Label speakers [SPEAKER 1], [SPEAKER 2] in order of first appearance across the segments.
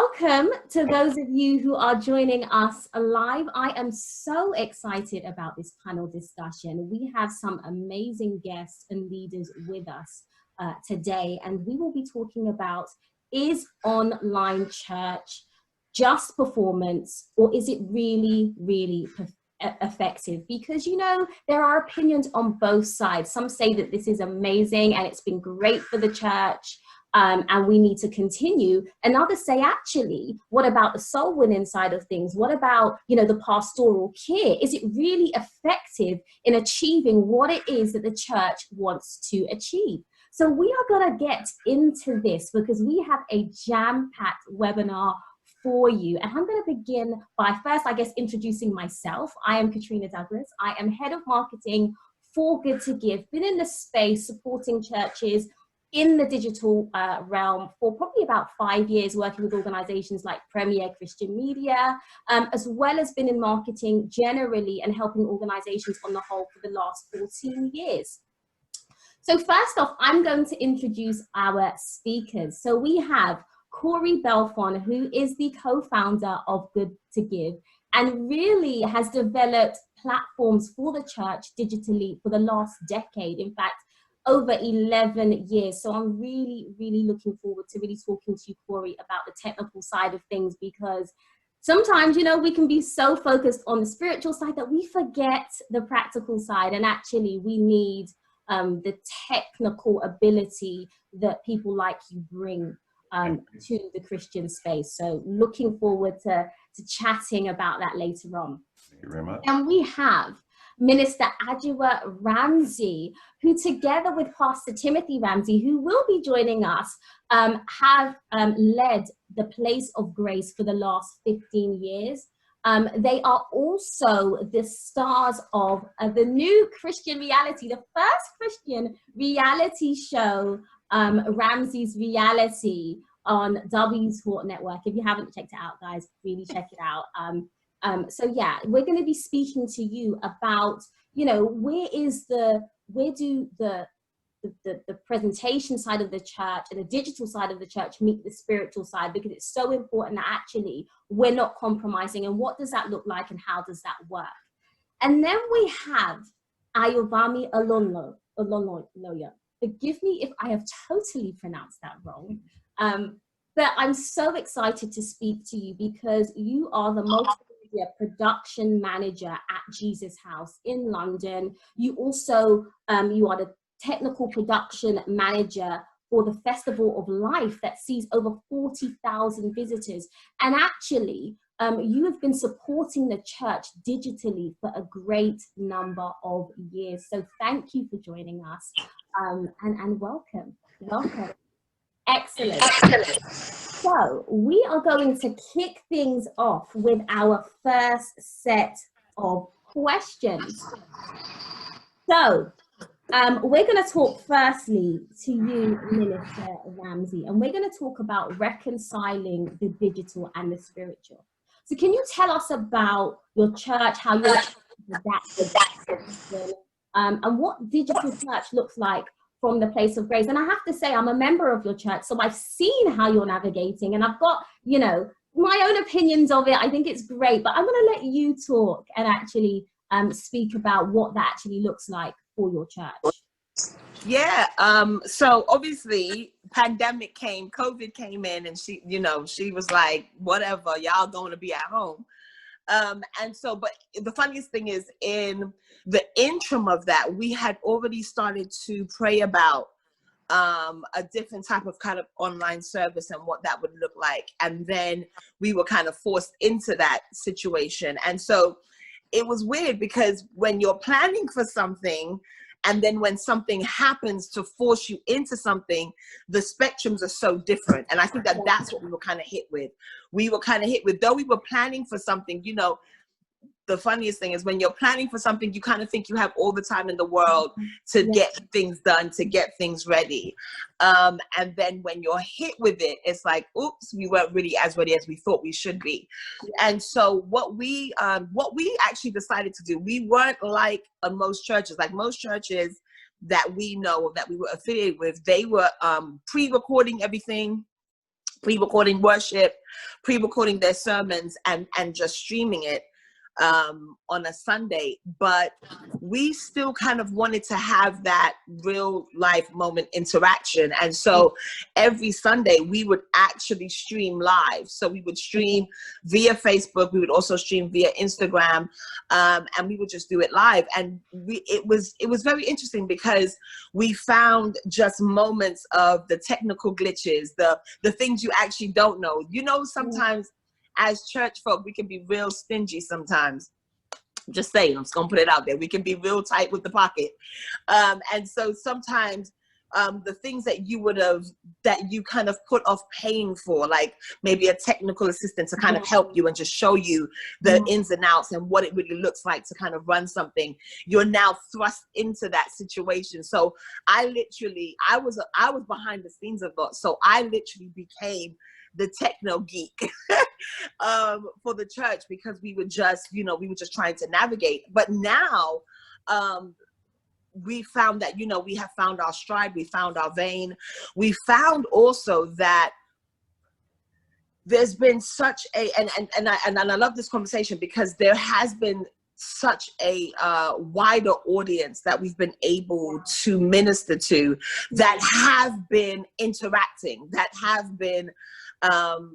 [SPEAKER 1] welcome to those of you who are joining us live. I am so excited about this panel discussion. We have some amazing guests and leaders with us today, and we will be talking about, is online church just performance, or is it really, really effective? Because, you know, there are opinions on both sides. Some say that this is amazing and it's been great for the church, and we need to continue. And others say, actually, what about the soul winning side of things? What about, you know, the pastoral care? Is it really effective in achieving what it is that the church wants to achieve? So we are going to get into this because we have a jam-packed webinar for you. And I'm going to begin by first, I guess, introducing myself. I am Katrina Douglas. I am head of marketing for Good to Give. Been in the space supporting churches in the digital realm for probably about 5 years, working with organizations like Premier Christian Media, as well as been in marketing generally and helping organizations on the whole for the last 14 years. So first off, I'm going to introduce our speakers. So we have Corey Belfon, who is the co-founder of Good to Give and really has developed platforms for the church digitally for the last decade. In fact, over 11 years. So I'm really, really looking forward to really talking to you, Corey, about the technical side of things, because sometimes, you know, we can be so focused on the spiritual side that we forget the practical side. And actually we need the technical ability that people like you bring to the Christian space. So looking forward to chatting about that later on.
[SPEAKER 2] Thank you very much.
[SPEAKER 1] And we have Minister Adwoa Ramsay, who together with Pastor Timothy Ramsay, who will be joining us, have led the Place of Grace for the last 15 years. They are also the stars of the new Christian reality, the first Christian reality show, Ramsay's Reality, on W Sport Network. If you haven't checked it out, guys, really check it out. So yeah, we're going to be speaking to you about, you know, where do the presentation side of the church and the digital side of the church meet the spiritual side, because it's so important that actually we're not compromising, and what does that look like and how does that work? And then we have Ayobami Olonloya. Forgive me if I have totally pronounced that wrong. But I'm so excited to speak to you because you are the multimedia production manager at Jesus House in London. You also, you are the technical production manager for the Festival of Life that sees over 40,000 visitors. And actually, you have been supporting the church digitally for a great number of years. So thank you for joining us, and welcome. Excellent. So we are going to kick things off with our first set of questions. So we're going to talk firstly to you, Minister Ramsay, and we're going to talk about reconciling the digital and the spiritual. So can you tell us about your church, how your church adapted, and what digital church looks like from the Place of Grace? And I have to say, I'm a member of your church, so I've seen how you're navigating, and I've got, you know, my own opinions of it. I think it's great, but I'm going to let you talk and actually speak about what that actually looks like for your church.
[SPEAKER 3] Yeah, so obviously pandemic came, COVID came in, and she, you know, she was like, whatever, y'all going to be at home. And so, but the funniest thing is, in the interim of that, we had already started to pray about a different type of kind of online service and what that would look like. And then we were kind of forced into that situation. And so it was weird, because when you're planning for something, and then when something happens to force you into something, the spectrums are so different. And I think that that's what we were kind of hit with. We were kind of hit with, though we were planning for something, you know, the funniest thing is when you're planning for something, you kind of think you have all the time in the world to get things done, to get things ready. And then when you're hit with it, it's like, oops, we weren't really as ready as we thought we should be. And so what we actually decided to do, we weren't like most churches. Like most churches that we know, that we were affiliated with, they were pre-recording everything. pre-recording worship, pre-recording their sermons, and just streaming it on a Sunday. But we still kind of wanted to have that real life moment interaction. And so every Sunday we would actually stream live. So we would stream via Facebook. We would also stream via Instagram. And we would just do it live. And it was very interesting because we found just moments of the technical glitches, the things you actually don't know. You know, sometimes as church folk, we can be real stingy sometimes. Just saying, I'm just gonna put it out there. We can be real tight with the pocket. And so sometimes the things that you kind of put off paying for, like maybe a technical assistant to kind of help you and just show you the ins and outs and what it really looks like to kind of run something, you're now thrust into that situation. So I was behind the scenes of that. So I literally became the techno geek for the church, because we were just trying to navigate. But now we found that, we have found our stride, we found our vein. We found also that there's been such a, and I love this conversation, because there has been such a wider audience that we've been able to minister to, that have been interacting, that have been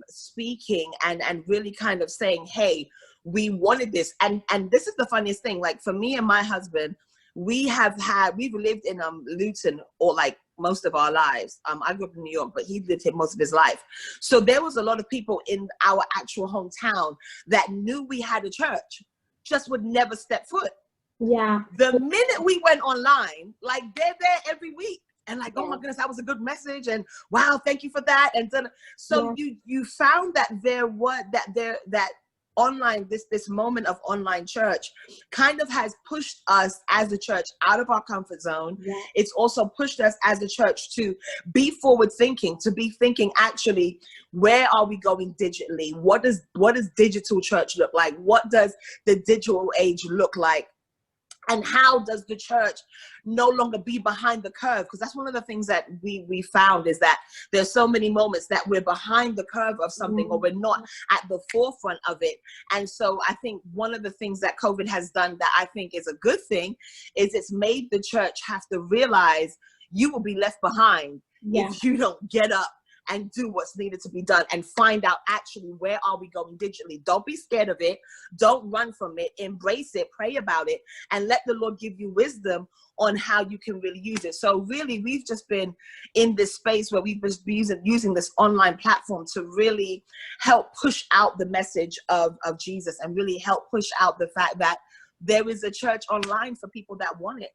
[SPEAKER 3] speaking and really kind of saying, hey, we wanted this. And this is the funniest thing, like for me and my husband, we've lived in Luton or like most of our lives. I grew up in New York, but he lived here most of his life. So there was a lot of people in our actual hometown that knew we had a church, just would never step foot.
[SPEAKER 1] Yeah.
[SPEAKER 3] The minute we went online, like they're there every week. And like, oh my goodness, that was a good message. And wow, thank you for that. And then, so you found that that online, this moment of online church kind of has pushed us as a church out of our comfort zone. Yeah. It's also pushed us as a church to be forward thinking, to be thinking, actually, where are we going digitally? What does digital church look like? What does the digital age look like? And how does the church no longer be behind the curve? Because that's one of the things that we found, is that there's so many moments that we're behind the curve of something, or we're not at the forefront of it. And so I think one of the things that COVID has done that I think is a good thing is it's made the church have to realize you will be left behind if you don't get up and do what's needed to be done and find out actually where are we going digitally. Don't be scared of it. Don't run from it. Embrace it. Pray about it. And let the Lord give you wisdom on how you can really use it. So really, we've just been in this space where we've been using this online platform to really help push out the message of Jesus, and really help push out the fact that there is a church online for people that want it.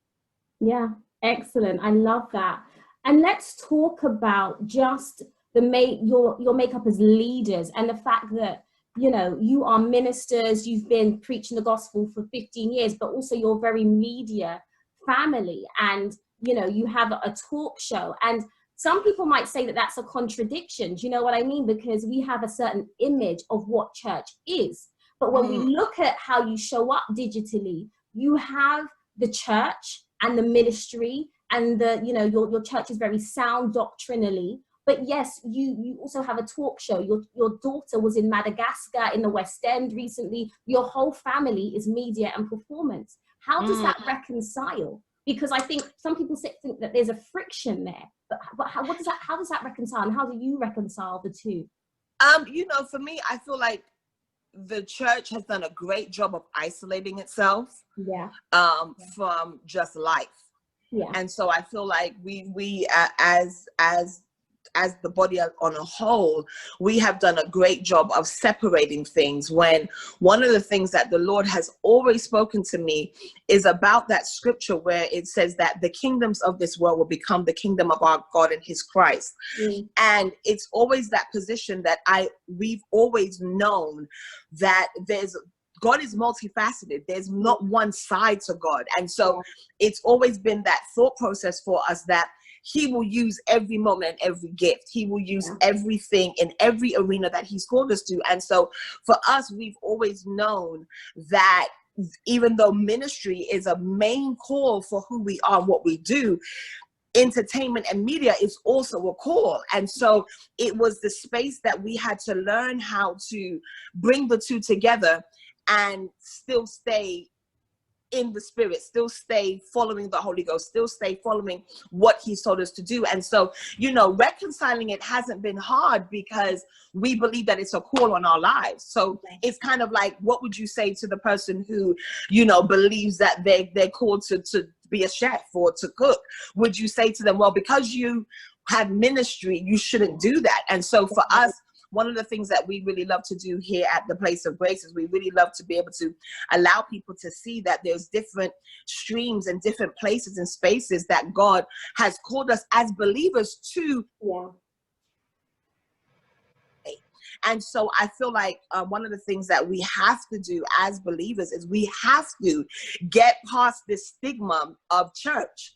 [SPEAKER 1] Yeah, excellent. I love that. And let's talk about just your makeup as leaders, and the fact that, you are ministers, you've been preaching the gospel for 15 years, but also you're very media family, and, you have a talk show. And some people might say that that's a contradiction. Do you know what I mean? Because we have a certain image of what church is. But when we look at how you show up digitally, you have the church and the ministry, and your church is very sound doctrinally. But yes, you also have a talk show. Your daughter was in Madagascar in the West End recently. Your whole family is media and performance. How does that reconcile? Because I think some people think that there's a friction there. But how does that reconcile? And how do you reconcile the two?
[SPEAKER 3] For me, I feel like the church has done a great job of isolating itself from just life. Yeah. And so I feel like we as the body on a whole, we have done a great job of separating things, when one of the things that the Lord has always spoken to me is about that scripture where it says that the kingdoms of this world will become the kingdom of our God and his Christ. And it's always that position that we've always known that God is multifaceted. There's not one side to God. And so it's always been that thought process for us that he will use every moment and every gift. He will use everything in every arena that he's called us to. And so for us, we've always known that even though ministry is a main call for who we are and what we do, entertainment and media is also a call. And so it was the space that we had to learn how to bring the two together and still stay in the spirit, still stay following the Holy Ghost, still stay following what he's told us to do. And so, you know, reconciling it hasn't been hard because we believe that it's a call on our lives. So it's kind of like, what would you say to the person who, you know, believes that they're called to be a chef or to cook? Would you say to them, well, because you have ministry, you shouldn't do that? And so for us, one of the things that we really love to do here at the Place of Grace is we really love to be able to allow people to see that there's different streams and different places and spaces that God has called us as believers to.
[SPEAKER 1] Yeah.
[SPEAKER 3] And so I feel like one of the things that we have to do as believers is we have to get past this stigma of church.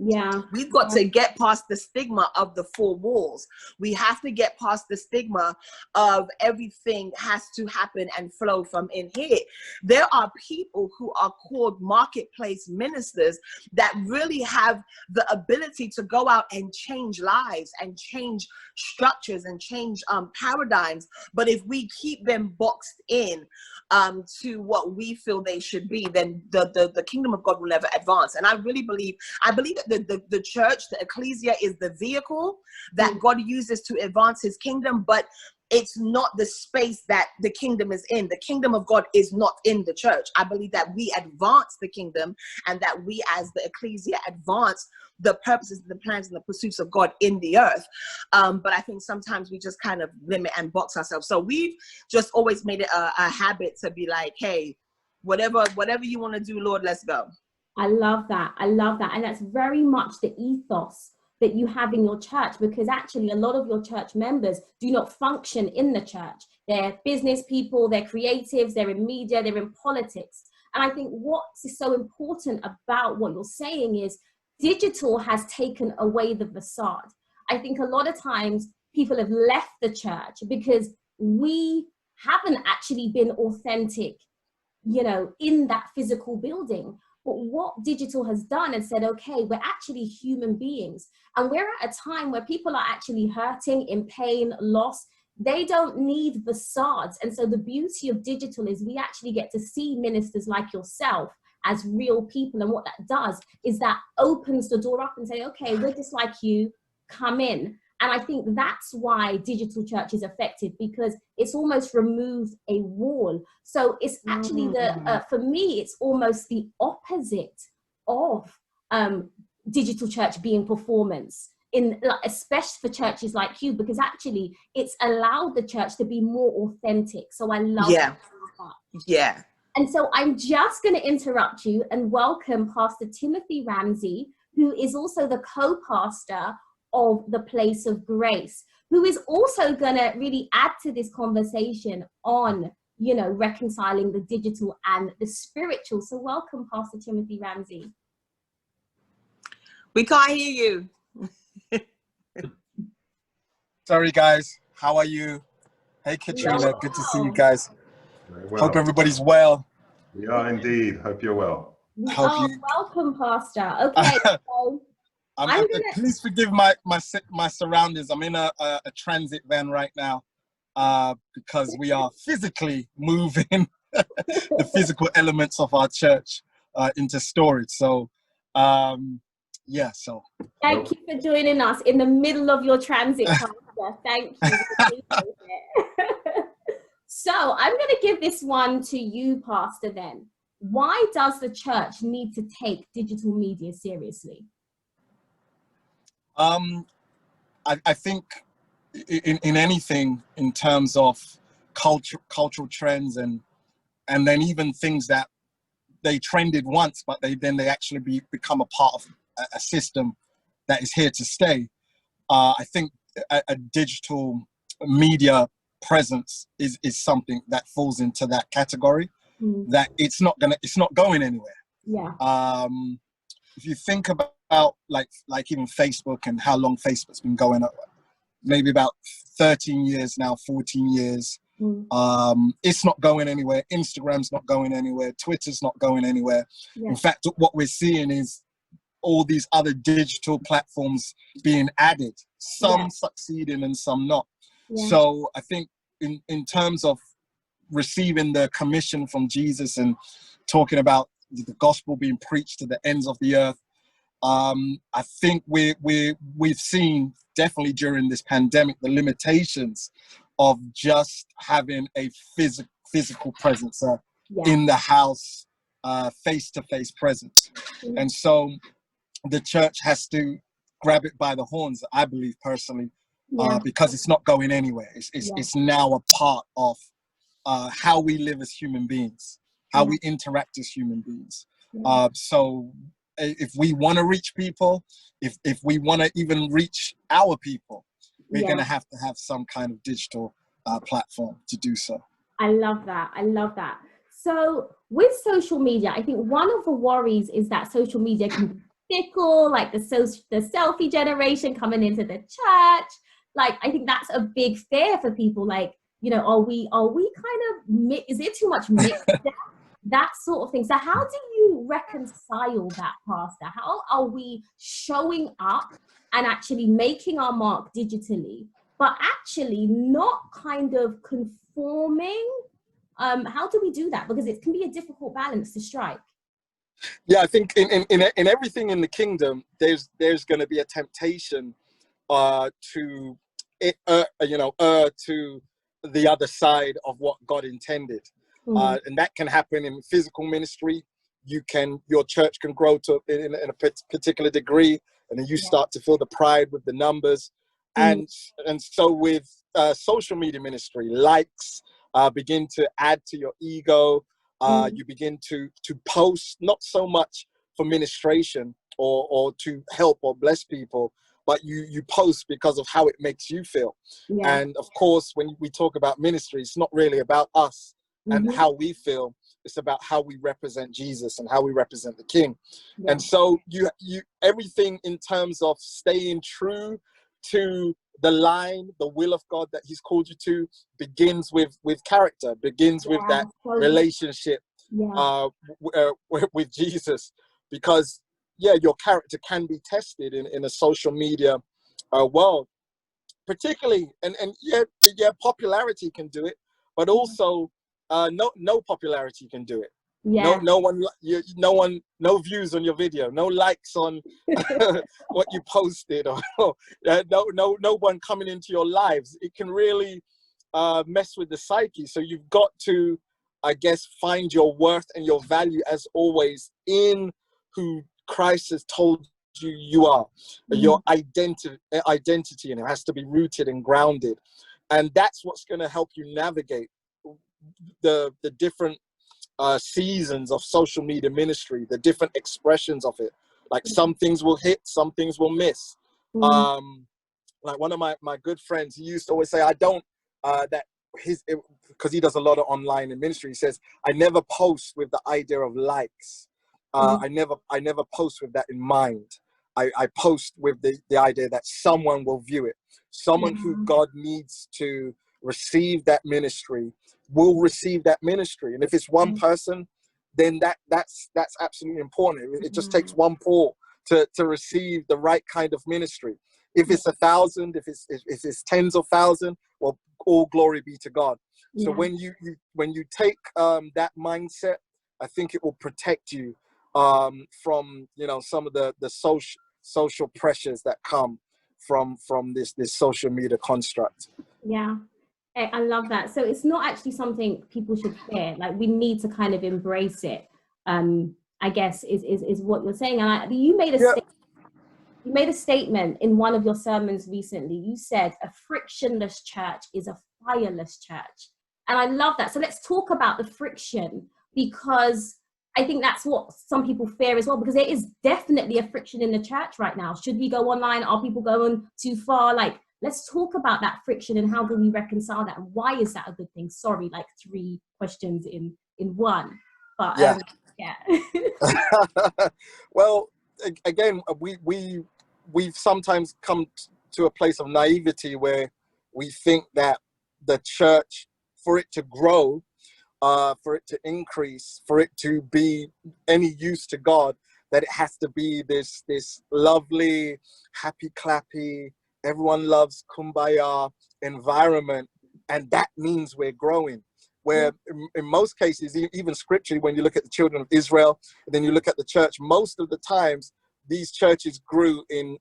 [SPEAKER 1] Yeah.
[SPEAKER 3] We've got to get past the stigma of the four walls. We have to get past the stigma of everything has to happen and flow from in here. There are people who are called marketplace ministers that really have the ability to go out and change lives and change structures and change paradigms. But if we keep them boxed in to what we feel they should be, then the kingdom of God will never advance. And I believe that the church, the ecclesia, is the vehicle that God uses to advance his kingdom, but it's not the space that the kingdom is in. The kingdom of God is not in the church. I believe that we advance the kingdom and that we as the ecclesia advance the purposes, the plans, and the pursuits of God in the earth. But I think sometimes we just kind of limit and box ourselves. So we've just always made it a habit to be like, hey, whatever you want to do, Lord, let's go.
[SPEAKER 1] I love that. I love that. And that's very much the ethos that you have in your church, because actually a lot of your church members do not function in the church. They're business people, they're creatives, they're in media, they're in politics. And I think what's so important about what you're saying is digital has taken away the facade. I think a lot of times people have left the church because we haven't actually been authentic, you know, in that physical building. But what digital has done and said, okay, we're actually human beings. And we're at a time where people are actually hurting, in pain, loss. They don't need facades. And so the beauty of digital is we actually get to see ministers like yourself as real people. And what that does is that opens the door up and say, okay, we're just like you, come in. And I think that's why digital church is effective, because it's almost removed a wall. So it's actually for me, it's almost the opposite of digital church being performance, especially for churches like you, because actually it's allowed the church to be more authentic. So I love that.
[SPEAKER 3] Yeah.
[SPEAKER 1] And so I'm just going to interrupt you and welcome Pastor Timothy Ramsay, who is also the co-pastor of the Place of Grace, who is also going to really add to this conversation on, you know, reconciling the digital and the spiritual. So welcome, Pastor Timothy Ramsay.
[SPEAKER 3] We can't hear you.
[SPEAKER 2] Sorry, guys. How are you? Hey, Katrina. Good to see you guys.
[SPEAKER 4] Very well.
[SPEAKER 2] Hope everybody's well.
[SPEAKER 4] We are indeed. Hope you're well.
[SPEAKER 1] Welcome, Pastor. Okay. So
[SPEAKER 2] please forgive my surroundings. I'm in a transit van right now because we are physically moving the physical elements of our church into storage. So, yeah. So
[SPEAKER 1] thank you for joining us in the middle of your transit, Pastor. Thank you. Appreciate it. So I'm going to give this one to you, Pastor. Then, why does the church need to take digital media seriously?
[SPEAKER 2] I think in anything in terms of cultural trends and then even things that they trended once, but they actually become a part of a system that is here to stay. I think a digital media presence is something that falls into that category. That it's not going anywhere.
[SPEAKER 1] Yeah.
[SPEAKER 2] If you think about like even Facebook and how long Facebook's been going up, maybe about 13 years now, 14 years. It's not going anywhere. Instagram's not going anywhere. Twitter's not going anywhere. Yeah. In fact, what we're seeing is all these other digital platforms being added, some succeeding and some not. So I think in terms of receiving the commission from Jesus and talking about the gospel being preached to the ends of the earth, I think we've seen definitely during this pandemic the limitations of just having a physical presence in the house, face-to-face presence. And so the church has to grab it by the horns, I believe personally, because it's not going anywhere. It's now a part of how we live as human beings, how we interact as human beings. So if we want to reach people, if we want to even reach our people, we're going to have some kind of digital platform to do so.
[SPEAKER 1] I love that. I love that. So with social media, I think one of the worries is that social media can be fickle, like the selfie generation coming into the church. Like, I think that's a big fear for people. Like, you know, are we kind of, is it too much mixed up? That sort of thing. So how do you reconcile that, Pastor? How are we showing up and actually making our mark digitally, but actually not kind of conforming? How do we do that? Because it can be a difficult balance to strike.
[SPEAKER 2] Yeah, I think in everything in the kingdom, there's going to be a temptation to to the other side of what God intended. And that can happen in physical ministry. Your church can grow to in a particular degree, and then you start to feel the pride with the numbers. And so with social media ministry, likes begin to add to your ego. You begin to post, not so much for ministration or to help or bless people, but you post because of how it makes you feel. And of course, when we talk about ministry, it's not really about us and how we feel. It's about how we represent Jesus and how we represent the King. And so you everything in terms of staying true to the line, the will of God that he's called you to, begins with character, begins with that relationship with Jesus. Because your character can be tested in a social media world, particularly, and popularity can do it, but also no popularity can do it. No one, no views on your video, no likes on what you posted, or no one coming into your lives. It can really mess with the psyche. So you've got to, I guess, find your worth and your value as always in who Christ has told you are. Your identity, and it has to be rooted and grounded. And that's what's going to help you navigate the different seasons of social media ministry, the different expressions of it. Like some things will hit, some things will miss. Like one of my good friends, he used to always say, I don't, because he does a lot of online in ministry, he says, I never post with the idea of likes. I never post with that in mind. I post with the idea that someone will view it. Someone who God needs to receive that ministry will receive that ministry. And if it's one person, then that's absolutely important. It just takes one pour to receive the right kind of ministry. If it's 1,000, if it's tens of thousands, well, all glory be to God. So when you take that mindset, I think it will protect you from some of the social pressures that come from this social media construct.
[SPEAKER 1] I love that. So it's not actually something people should fear. Like, we need to kind of embrace it, I guess is what you're saying. And you made a statement in one of your sermons recently. You said a frictionless church is a fireless church. And I love that. So let's talk about the friction, because I think that's what some people fear as well, because there is definitely a friction in the church right now. Should we go online? Are people going too far? Like, let's talk about that friction and how do we reconcile that, and why is that a good thing? Sorry, like 3 questions in one. But
[SPEAKER 2] Well, again, we've sometimes come to a place of naivety where we think that the church, for it to grow, for it to increase, for it to be any use to God, that it has to be this lovely, happy clappy, everyone loves kumbaya environment, and that means we're growing. Where in most cases, even scripturally, when you look at the children of Israel, and then you look at the church, most of the times these churches grew in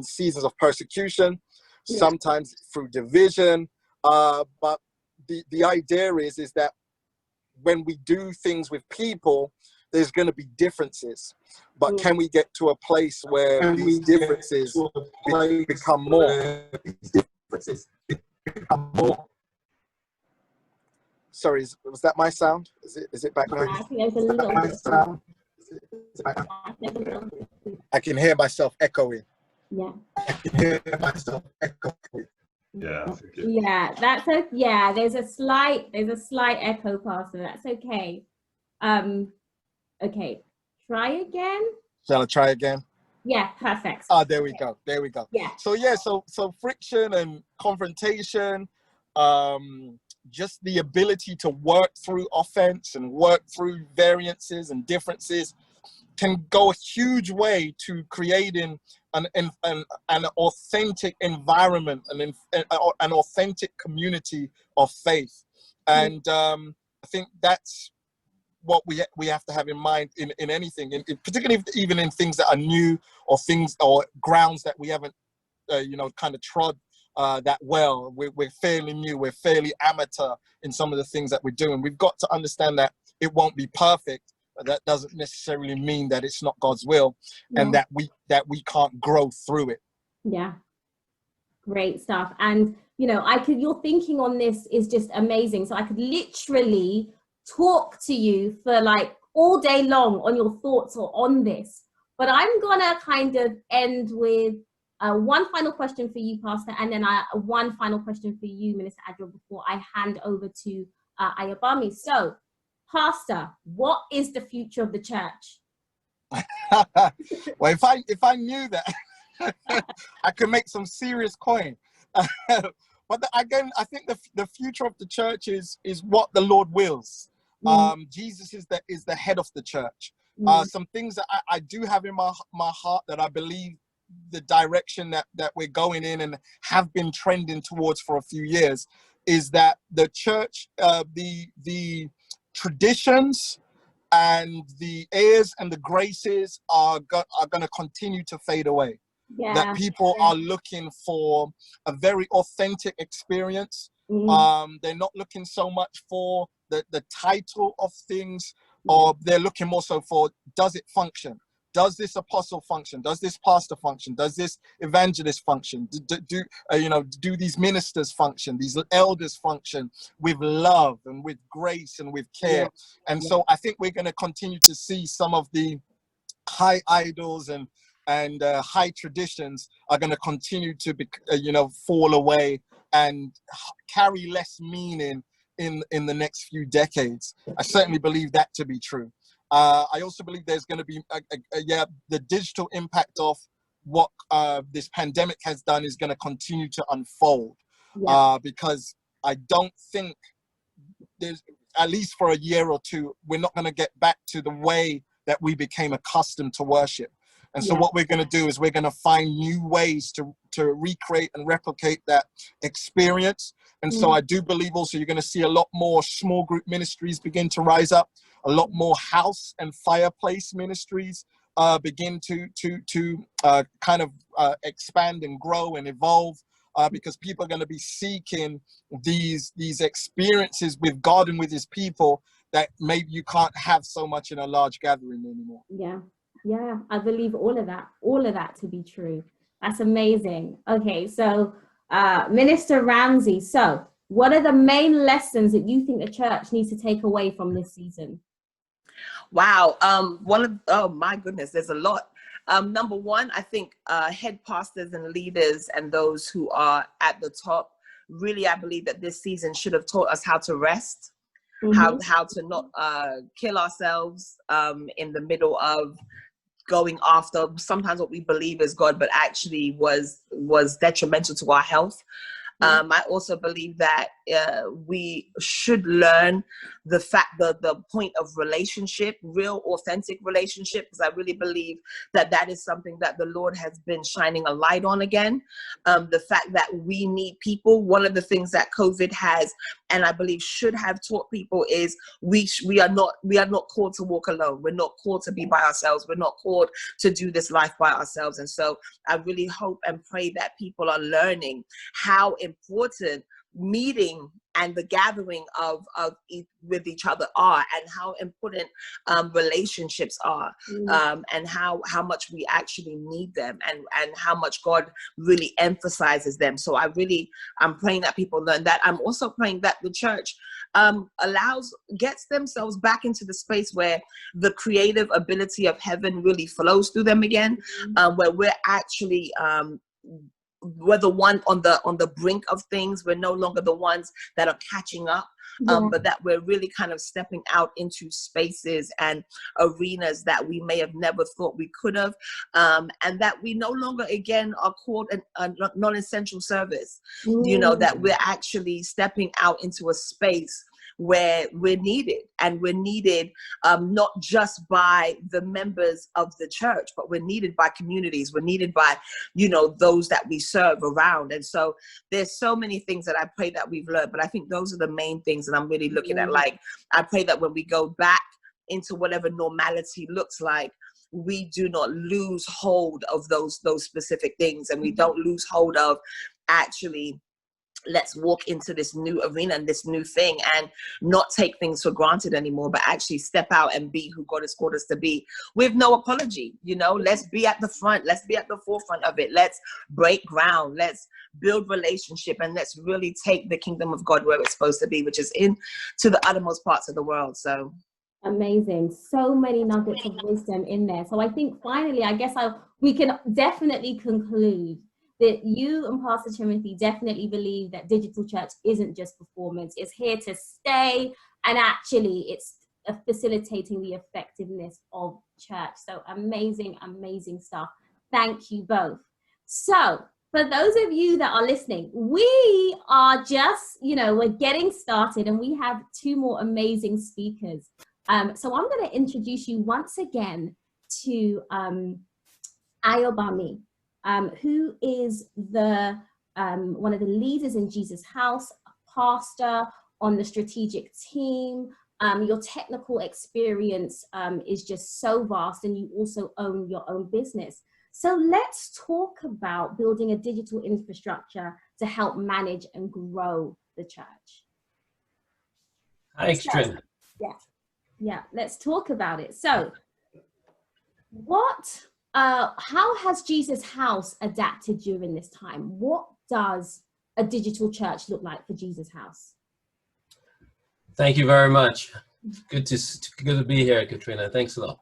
[SPEAKER 2] seasons of persecution, sometimes through division. But the idea is that when we do things with people, there's going to be differences. But can we get to a place where these differences become more? Sorry, was that my sound? Is it back now?
[SPEAKER 1] I think there's a little bit.
[SPEAKER 2] I can hear myself echoing.
[SPEAKER 1] Yeah.
[SPEAKER 2] I can hear myself echoing.
[SPEAKER 4] Yeah.
[SPEAKER 1] Yeah, that's okay. Yeah, there's a slight echo, Pastor. That's okay. Okay, try again.
[SPEAKER 2] Shall I try again?
[SPEAKER 1] Yeah, perfect.
[SPEAKER 2] Ah, there we go. There we go.
[SPEAKER 1] Yeah.
[SPEAKER 2] So yeah, so friction and confrontation, just the ability to work through offense and work through variances and differences can go a huge way to creating an authentic environment, an authentic community of faith. And I think that's what we have to have in mind in anything, particularly even in things that are new, or things or grounds that we haven't kind of trod that well. We're fairly new, we're fairly amateur in some of the things that we're doing. We've got to understand that it won't be perfect, but that doesn't necessarily mean that it's not God's will, and that we can't grow through it.
[SPEAKER 1] Yeah, great stuff. And your thinking on this is just amazing. So I could literally talk to you for like all day long on your thoughts or on this, but I'm gonna kind of end with one final question for you, Pastor, and then one final question for you, Minister Adwoa, before I hand over to Ayobami. So, Pastor, what is the future of the church?
[SPEAKER 2] Well, if I knew that, I could make some serious coin. But again, I think the future of the church is what the Lord wills. Jesus is the head of the church. Some things that I do have in my heart, that I believe the direction that we're going in and have been trending towards for a few years, is that the church, the traditions and the airs and the graces are going to continue to fade away. That people are looking for a very authentic experience. They're not looking so much for the title of things, or they're looking more so for, does it function? Does this apostle function? Does this pastor function? Does this evangelist function? Do these ministers function? These elders function with love and with grace and with care? And so I think we're going to continue to see some of the high idols and high traditions are going to continue to be, fall away and carry less meaning in the next few decades. I certainly believe that to be true. I also believe there's going to be the digital impact of what this pandemic has done is going to continue to unfold, because I don't think there's, at least for a year or two, we're not going to get back to the way that we became accustomed to worship. And so what we're going to do is we're going to find new ways to recreate and replicate that experience. And so I do believe also you're going to see a lot more small group ministries begin to rise up, a lot more house and fireplace ministries begin to kind of expand and grow and evolve, because people are going to be seeking these experiences with God and with his people that maybe you can't have so much in a large gathering anymore.
[SPEAKER 1] Yeah, I believe all of that to be true. That's amazing. Okay, so Minister Ramsay, so what are the main lessons that you think the church needs to take away from this season?
[SPEAKER 3] Wow, oh my goodness, there's a lot. Number one, I think head pastors and leaders and those who are at the top, really, I believe that this season should have taught us how to rest, how to not kill ourselves in the middle of going after sometimes what we believe is God, but actually was detrimental to our health. I also believe that we should learn the point of relationship, real authentic relationship, because I really believe that that is something that the Lord has been shining a light on again. The fact that we need people. One of the things that COVID has, and I believe should have taught people, is we are not called to walk alone. We're not called to be by ourselves. We're not called to do this life by ourselves. And so I really hope and pray that people are learning how important meeting and the gathering with each other are, and how important relationships are, and how much we actually need them, and how much God really emphasizes them. So I'm praying that people learn that. I'm also praying that the church gets themselves back into the space where the creative ability of heaven really flows through them again, where we're actually we're the one on the brink of things. We're no longer the ones that are catching up, but that we're really kind of stepping out into spaces and arenas that we may have never thought we could have, and that we no longer again are called a non-essential service. That we're actually stepping out into a space where we're needed, and we're needed not just by the members of the church, but we're needed by communities. We're needed by, those that we serve around. And so there's so many things that I pray that we've learned, but I think those are the main things that I'm really looking at. Like, I pray that when we go back into whatever normality looks like, we do not lose hold of those specific things, and we don't lose hold of actually, let's walk into this new arena and this new thing, and not take things for granted anymore, but actually step out and be who God has called us to be with no apology. Let's be at the front. Let's be at the forefront of it. Let's break ground. Let's build relationship, and let's really take the kingdom of God where it's supposed to be, which is into the uttermost parts of the world. So
[SPEAKER 1] amazing. So many nuggets of wisdom in there. So I think finally, I guess we can definitely conclude that you and Pastor Timothy definitely believe that digital church isn't just performance. It's here to stay, and actually it's facilitating the effectiveness of church. So amazing, amazing stuff. Thank you both. So for those of you that are listening, we are just, we're getting started, and we have two more amazing speakers. So I'm going to introduce you once again to Ayobami, who is one of the leaders in Jesus House, a pastor on the strategic team. Your technical experience is just so vast, and you also own your own business. So let's talk about building a digital infrastructure to help manage and grow the church.
[SPEAKER 5] Hi, Katrina.
[SPEAKER 1] Yeah, let's talk about it. So how has Jesus House adapted during this time? What does a digital church look like for Jesus House?
[SPEAKER 5] Thank you very much. Good to be here, Katrina. Thanks a lot.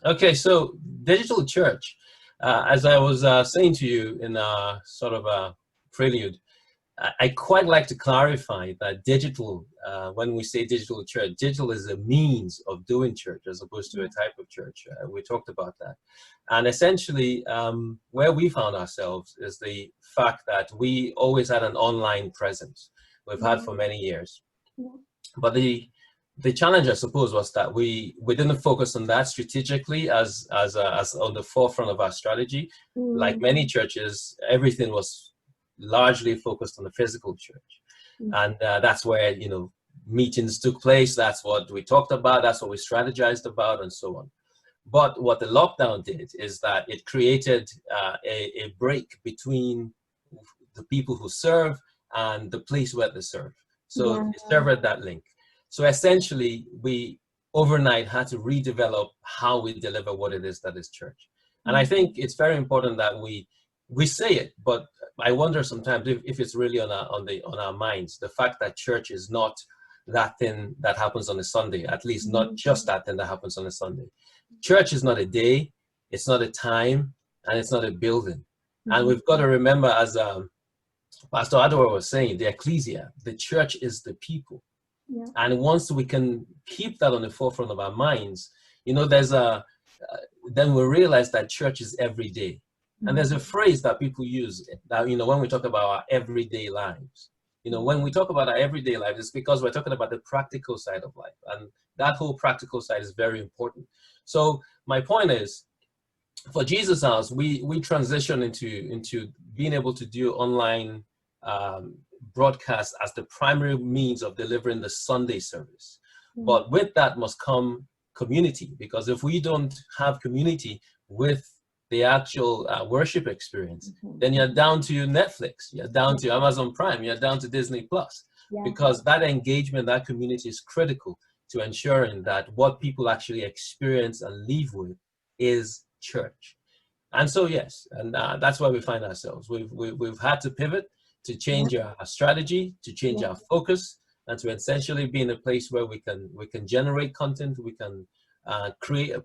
[SPEAKER 5] Okay, so digital church, as I was saying to you in a sort of a prelude, I quite like to clarify that digital, when we say digital church, digital is a means of doing church as opposed to a type of church. We talked about that. And essentially, where we found ourselves is the fact that we always had an online presence. We've had for many years. But the challenge, I suppose, was that we didn't focus on that strategically as on the forefront of our strategy. Like many churches, everything was largely focused on the physical church. And that's where, meetings took place. That's what we talked about. That's what we strategized about, and so on. But what the lockdown did is that it created a break between the people who serve and the place where they serve. So it severed that link. So essentially, we overnight had to redevelop how we deliver what it is that is church. And I think it's very important that we say it, but I wonder sometimes if it's really on our minds, the fact that church is not that thing that happens on a Sunday, at least not just that thing that happens on a Sunday. Church is not a day, it's not a time, and it's not a building. And we've got to remember, as Pastor Adwoa was saying, the ecclesia, the church is the people. And once we can keep that on the forefront of our minds, then we realize that church is every day. And there's a phrase that people use that, when we talk about our everyday lives, when we talk about our everyday life, it's because we're talking about the practical side of life. And that whole practical side is very important. So my point is, for Jesus House, we transition into being able to do online broadcast as the primary means of delivering the Sunday service. But with that must come community, because if we don't have community with the actual worship experience, then you're down to Netflix, you're down to Amazon Prime, you're down to Disney Plus, because that engagement, that community is critical to ensuring that what people actually experience and leave with is church. And so, yes, and that's where we find ourselves. We've had to pivot, to change our strategy, to change our focus, and to essentially be in a place where we can generate content, we can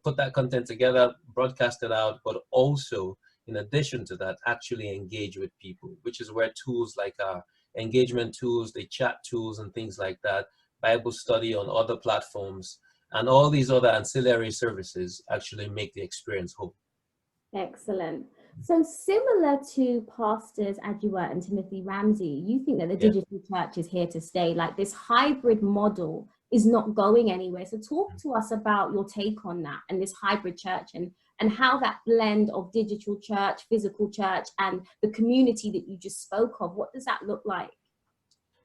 [SPEAKER 5] put that content together, broadcast it out, but also, in addition to that, actually engage with people, which is where tools like our engagement tools, the chat tools and things like that, Bible study on other platforms, and all these other ancillary services actually make the experience whole.
[SPEAKER 1] Excellent. So similar to Pastors Adwoa and Timothy Ramsay, you think that the digital church is here to stay, like this hybrid model is not going anywhere. So talk to us about your take on that and this hybrid church, and how that blend of digital church, physical church, and the community that you just spoke of, what does that look like?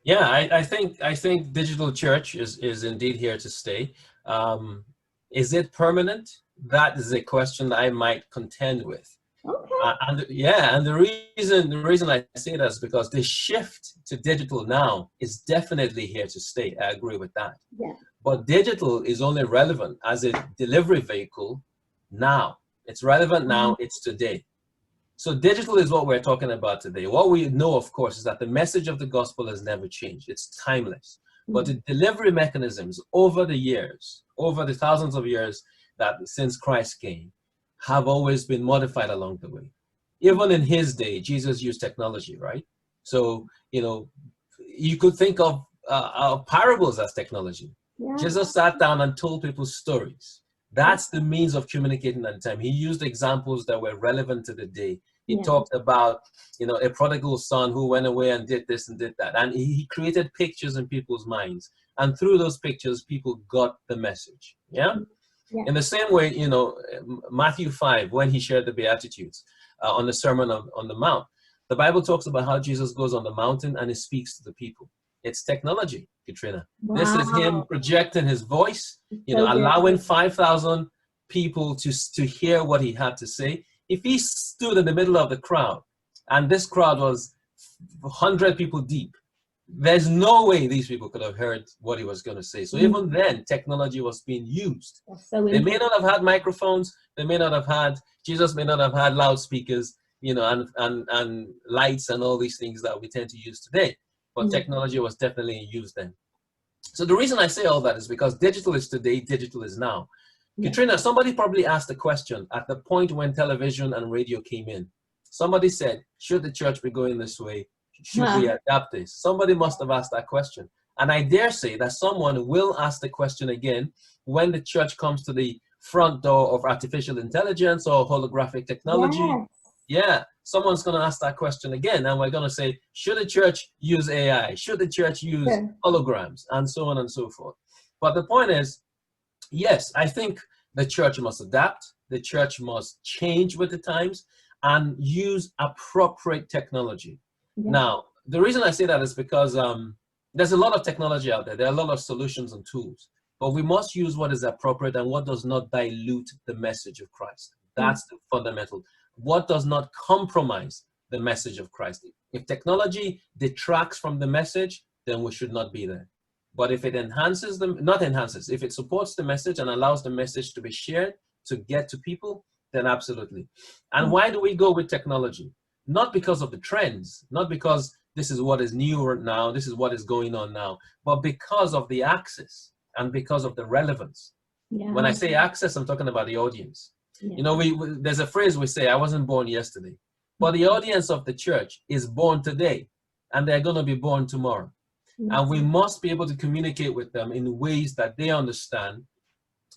[SPEAKER 5] Yeah, I think digital church is indeed here to stay. Is it permanent? That is a question that I might contend with.
[SPEAKER 1] Okay.
[SPEAKER 5] And the reason I say that is because the shift to digital now is definitely here to stay. I agree with that.
[SPEAKER 1] Yeah.
[SPEAKER 5] But digital is only relevant as a delivery vehicle now. It's relevant now, it's today. So digital is what we're talking about today. What we know, of course, is that the message of the gospel has never changed. It's timeless. But the delivery mechanisms over the years, over the thousands of years that since Christ came, have always been modified along the way. Even in his day, Jesus used technology, right? So, you could think of parables as technology.
[SPEAKER 1] Yeah.
[SPEAKER 5] Jesus sat down and told people stories. That's the means of communicating at the time. He used examples that were relevant to the day. He talked about, a prodigal son who went away and did this and did that. And he created pictures in people's minds. And through those pictures, people got the message. Yeah? In the same way, Matthew 5, when he shared the Beatitudes on the Sermon on the Mount, the Bible talks about how Jesus goes on the mountain and he speaks to the people. It's technology, Katrina. Wow. This is him projecting his voice, allowing 5,000 people to hear what he had to say. If he stood in the middle of the crowd, and this crowd was 100 people deep, there's no way these people could have heard what he was going to say. So even then, technology was being used. They may not have had microphones. They may not have had, Jesus may not have had loudspeakers, and lights and all these things that we tend to use today. But technology was definitely used then. So the reason I say all that is because digital is today, digital is now. Katrina, somebody probably asked a question at the point when television and radio came in. Somebody said, should the church be going this way? Should we adapt this? Somebody must have asked that question. And I dare say that someone will ask the question again when the church comes to the front door of artificial intelligence or holographic technology. Yeah, someone's going to ask that question again. And we're going to say, should the church use AI? Should the church use holograms? And so on and so forth. But the point is, yes, I think the church must adapt. The church must change with the times and use appropriate technology. Now, the reason I say that is because there's a lot of technology out there. There are a lot of solutions and tools. But we must use what is appropriate and what does not dilute the message of Christ. That's the fundamental. What does not compromise the message of Christ? If technology detracts from the message, then we should not be there. But if it enhances them, not enhances, if it supports the message and allows the message to be shared, to get to people, then absolutely. And why do we go with technology? Not because of the trends, not because this is what is new now, this is what is going on now, but because of the access and because of the relevance. When I say access, I'm talking about the audience. There's a phrase we say, I wasn't born yesterday, but the audience of the church is born today, and they're going to be born tomorrow. And we must be able to communicate with them in ways that they understand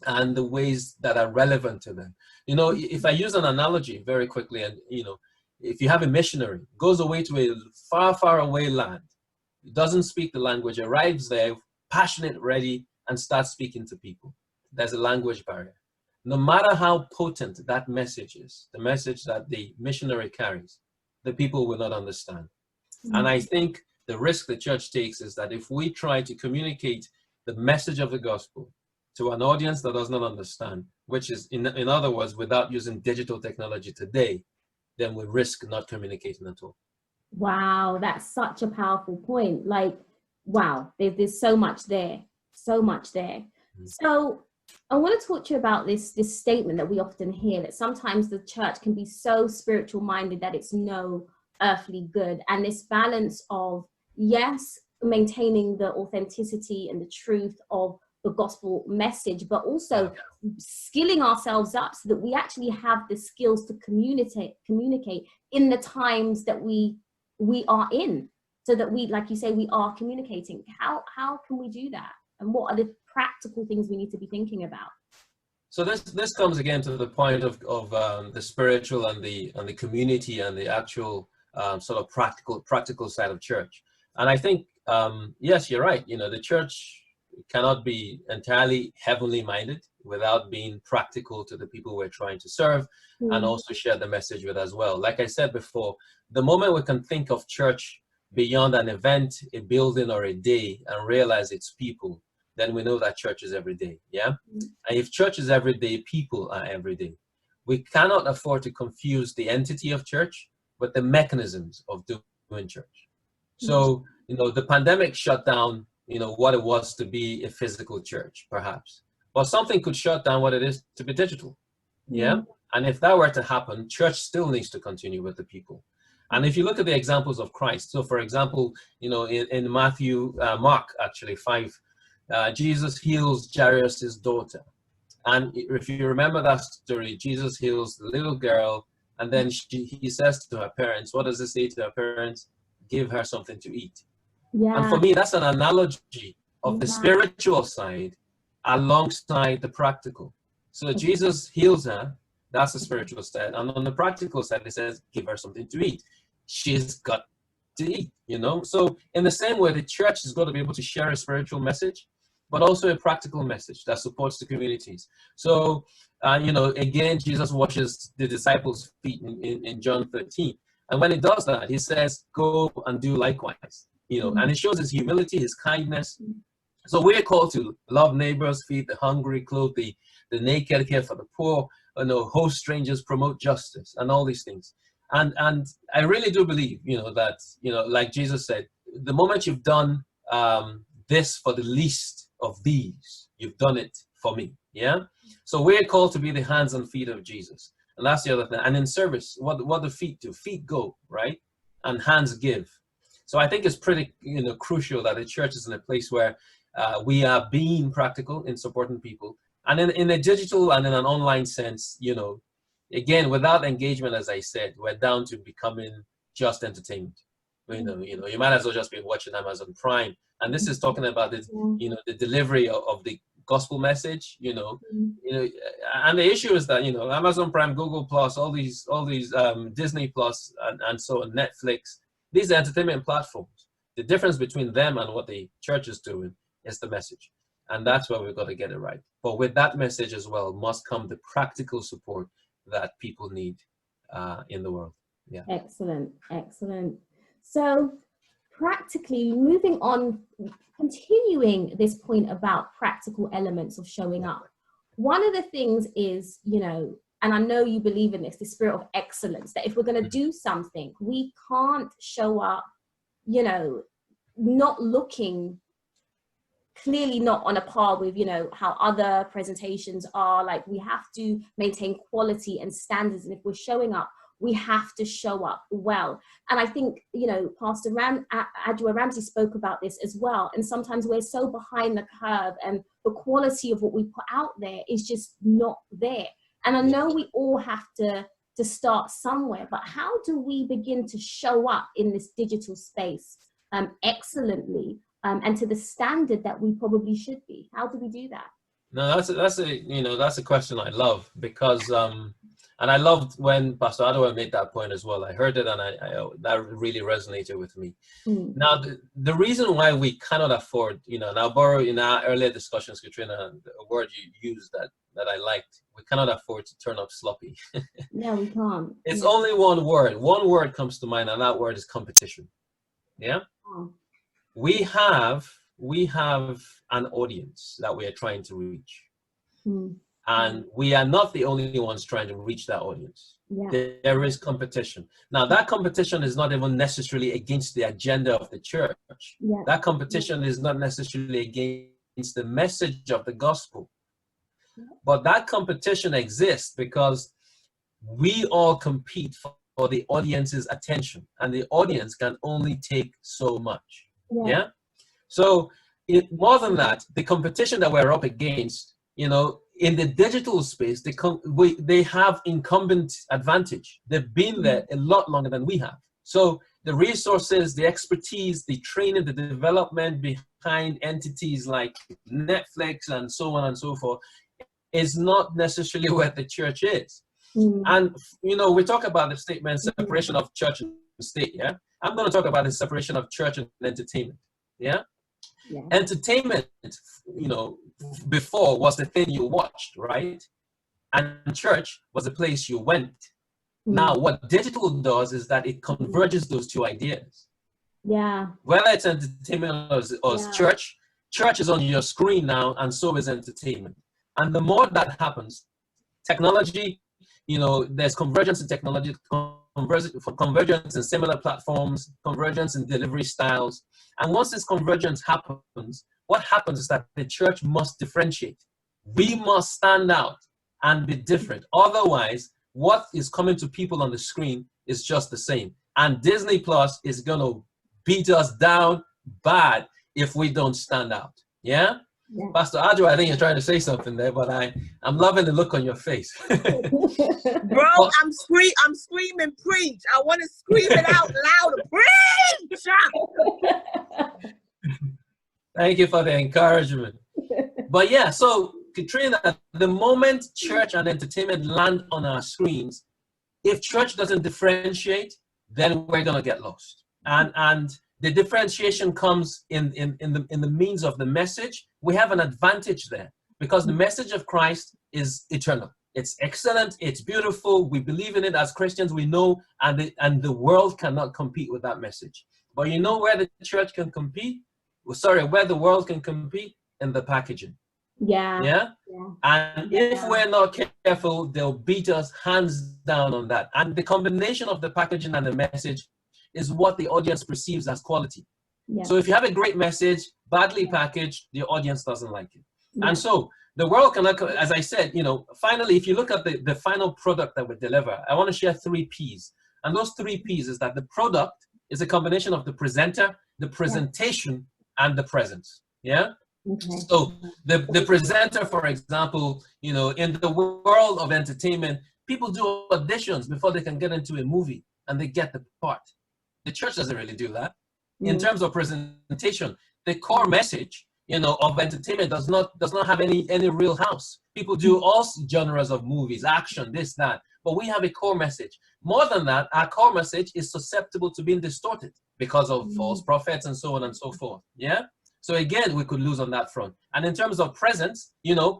[SPEAKER 5] and the ways that are relevant to them. You know, if I use an analogy very quickly, and you know, if you have a missionary, goes away to a far, far away land, doesn't speak the language, arrives there, passionate, ready, and starts speaking to people. There's a language barrier. No matter how potent that message is, the message that the missionary carries, the people will not understand. And I think the risk the church takes is that if we try to communicate the message of the gospel to an audience that does not understand, which is, in other words, without using digital technology today, then we risk not communicating at all.
[SPEAKER 1] Wow, that's such a powerful point. Like, wow, there's so much there, so much there. So I want to talk to you about this statement that we often hear, that sometimes the church can be so spiritual minded that it's no earthly good. And this balance of, yes, maintaining the authenticity and the truth of the gospel message, but also skilling ourselves up so that we actually have the skills to communicate in the times that we are in, so that we, like you say, we are communicating. How can we do that? And what are the practical things we need to be thinking about?
[SPEAKER 5] So this comes again to the point of the spiritual and the community and the actual sort of practical side of church. And I think, yes, you're right. You know, the church cannot be entirely heavenly minded without being practical to the people we're trying to serve, and also share the message with as well. Like I said before, the moment we can think of church beyond an event, a building, or a day, and realize it's people, then we know that church is every day. Yeah. And if church is every day, people are every day. We cannot afford to confuse the entity of church with the mechanisms of doing church. So, you know, the pandemic shut down, you know, what it was to be a physical church, perhaps. But something could shut down what it is to be digital. Yeah. And if that were to happen, church still needs to continue with the people. And if you look at the examples of Christ, so for example, you know, in Mark actually 5, Jesus heals Jairus' daughter. And if you remember that story, Jesus heals the little girl, and then he says to her parents, what does he say to her parents? Give her something to eat. Yeah. And for me, that's an analogy of the spiritual side alongside the practical. So Jesus heals her, that's the spiritual side. And on the practical side, he says, give her something to eat. She's got to eat, you know? So in the same way, the church is going to be able to share a spiritual message, but also a practical message that supports the communities. So, you know, again, Jesus washes the disciples' feet in John 13. And when he does that, he says, go and do likewise, you know, and it shows his humility, his kindness. So we're called to love neighbors, feed the hungry, clothe the naked, care for the poor, you know, host strangers, promote justice, and all these things. And I really do believe, you know, that, you know, like Jesus said, the moment you've done this for the least of these, you've done it for me. Yeah. So we're called to be the hands and feet of Jesus. And that's the other thing. And in service, what do feet do? Feet go, right? And hands give. So I think it's pretty, you know, crucial that the church is in a place where we are being practical in supporting people. And in a digital and in an online sense, you know, again, without engagement, as I said, we're down to becoming just entertainment. You know, you might as well just be watching Amazon Prime. And this is talking about the, you know, the delivery of the gospel message, you know, and the issue is that, you know, Amazon Prime, Google Plus, all these Disney Plus, and so on, Netflix, these are entertainment platforms. The difference between them and what the church is doing is the message. And that's where we've got to get it right. But with that message as well must come the practical support that people need in the world. Yeah.
[SPEAKER 1] Excellent, excellent. So practically moving on, continuing this point about practical elements of showing up. One of the things is, you know, and I know you believe in this, the spirit of excellence, that if we're going to do something, we can't show up, you know, not looking, clearly not on a par with, you know, how other presentations are. Like, we have to maintain quality and standards. And if we're showing up, we have to show up well. And I think, you know, Pastor Adwoa Ramsay spoke about this as well. And sometimes we're so behind the curve and the quality of what we put out there is just not there. And I know we all have to start somewhere, but how do we begin to show up in this digital space excellently and to the standard that we probably should be? How do we do that?
[SPEAKER 5] No, that's a question I love, because and I loved when Pastor Adwoa made that point as well. I heard it, and I that really resonated with me. Now, the reason why we cannot afford, and I'll borrow in our earlier discussions, Katrina, a word you used that I liked. We cannot afford to turn up sloppy.
[SPEAKER 1] No, we can't.
[SPEAKER 5] It's only one word. One word comes to mind, and that word is competition. Yeah.
[SPEAKER 1] Oh.
[SPEAKER 5] We have an audience that we are trying to reach. And we are not the only ones trying to reach that audience. Yeah. There is competition. Now, that competition is not even necessarily against the agenda of the church. Yeah. That competition is not necessarily against the message of the gospel. Yeah. But that competition exists because we all compete for the audience's attention, and the audience can only take so much. Yeah. Yeah? So more than that, the competition that we're up against, in the digital space, they have incumbent advantage. They've been there a lot longer than we have. So the resources, the expertise, the training, the development behind entities like Netflix and so on and so forth is not necessarily where the church is. And, we talk about the statement separation of church and state, yeah? I'm going to talk about the separation of church and entertainment, yeah? Yeah. Entertainment, before was the thing you watched, right? And church was the place you went. Now, what digital does is that it converges those two ideas. Yeah. Whether it's entertainment or church is on your screen now, and so is entertainment. And the more that happens, technology, there's convergence in technology, convergence in similar platforms, convergence in delivery styles. And once this convergence happens, what happens is that the church must differentiate. We must stand out and be different. Otherwise, what is coming to people on the screen is just the same. And Disney Plus is going to beat us down bad if we don't stand out. Yeah? Yeah. Pastor Adwoa, I think you're trying to say something there, but I'm loving the look on your face.
[SPEAKER 3] Bro, I'm screaming, preach. I want to scream it out louder. Preach!
[SPEAKER 5] Thank you for the encouragement. But yeah, so Katrina, the moment church and entertainment land on our screens, if church doesn't differentiate, then we're gonna get lost. And the differentiation comes in the means of the message. We have an advantage there because the message of Christ is eternal. It's excellent. It's beautiful. We believe in it as Christians. We know, and the world cannot compete with that message. But you know where the church can compete? Where the world can compete? In the packaging. Yeah. Yeah. And if we're not careful, they'll beat us hands down on that. And the combination of the packaging and the message is what the audience perceives as quality. Yeah. So if you have a great message, badly packaged, the audience doesn't like it. Yeah. And so the world cannot, as I said, finally, if you look at the final product that we deliver, I want to share 3 Ps. And those 3 Ps is that the product is a combination of the presenter, the presentation, and the presence. Yeah? Okay. So the presenter, for example, in the world of entertainment, people do auditions before they can get into a movie and they get the part. The church doesn't really do that. In terms of presentation, the core message, of entertainment does not have any real house. People do all genres of movies, action, this, that, but we have a core message. More than that, our core message is susceptible to being distorted because of false prophets and so on and so forth. Yeah. So again, we could lose on that front. And in terms of presence,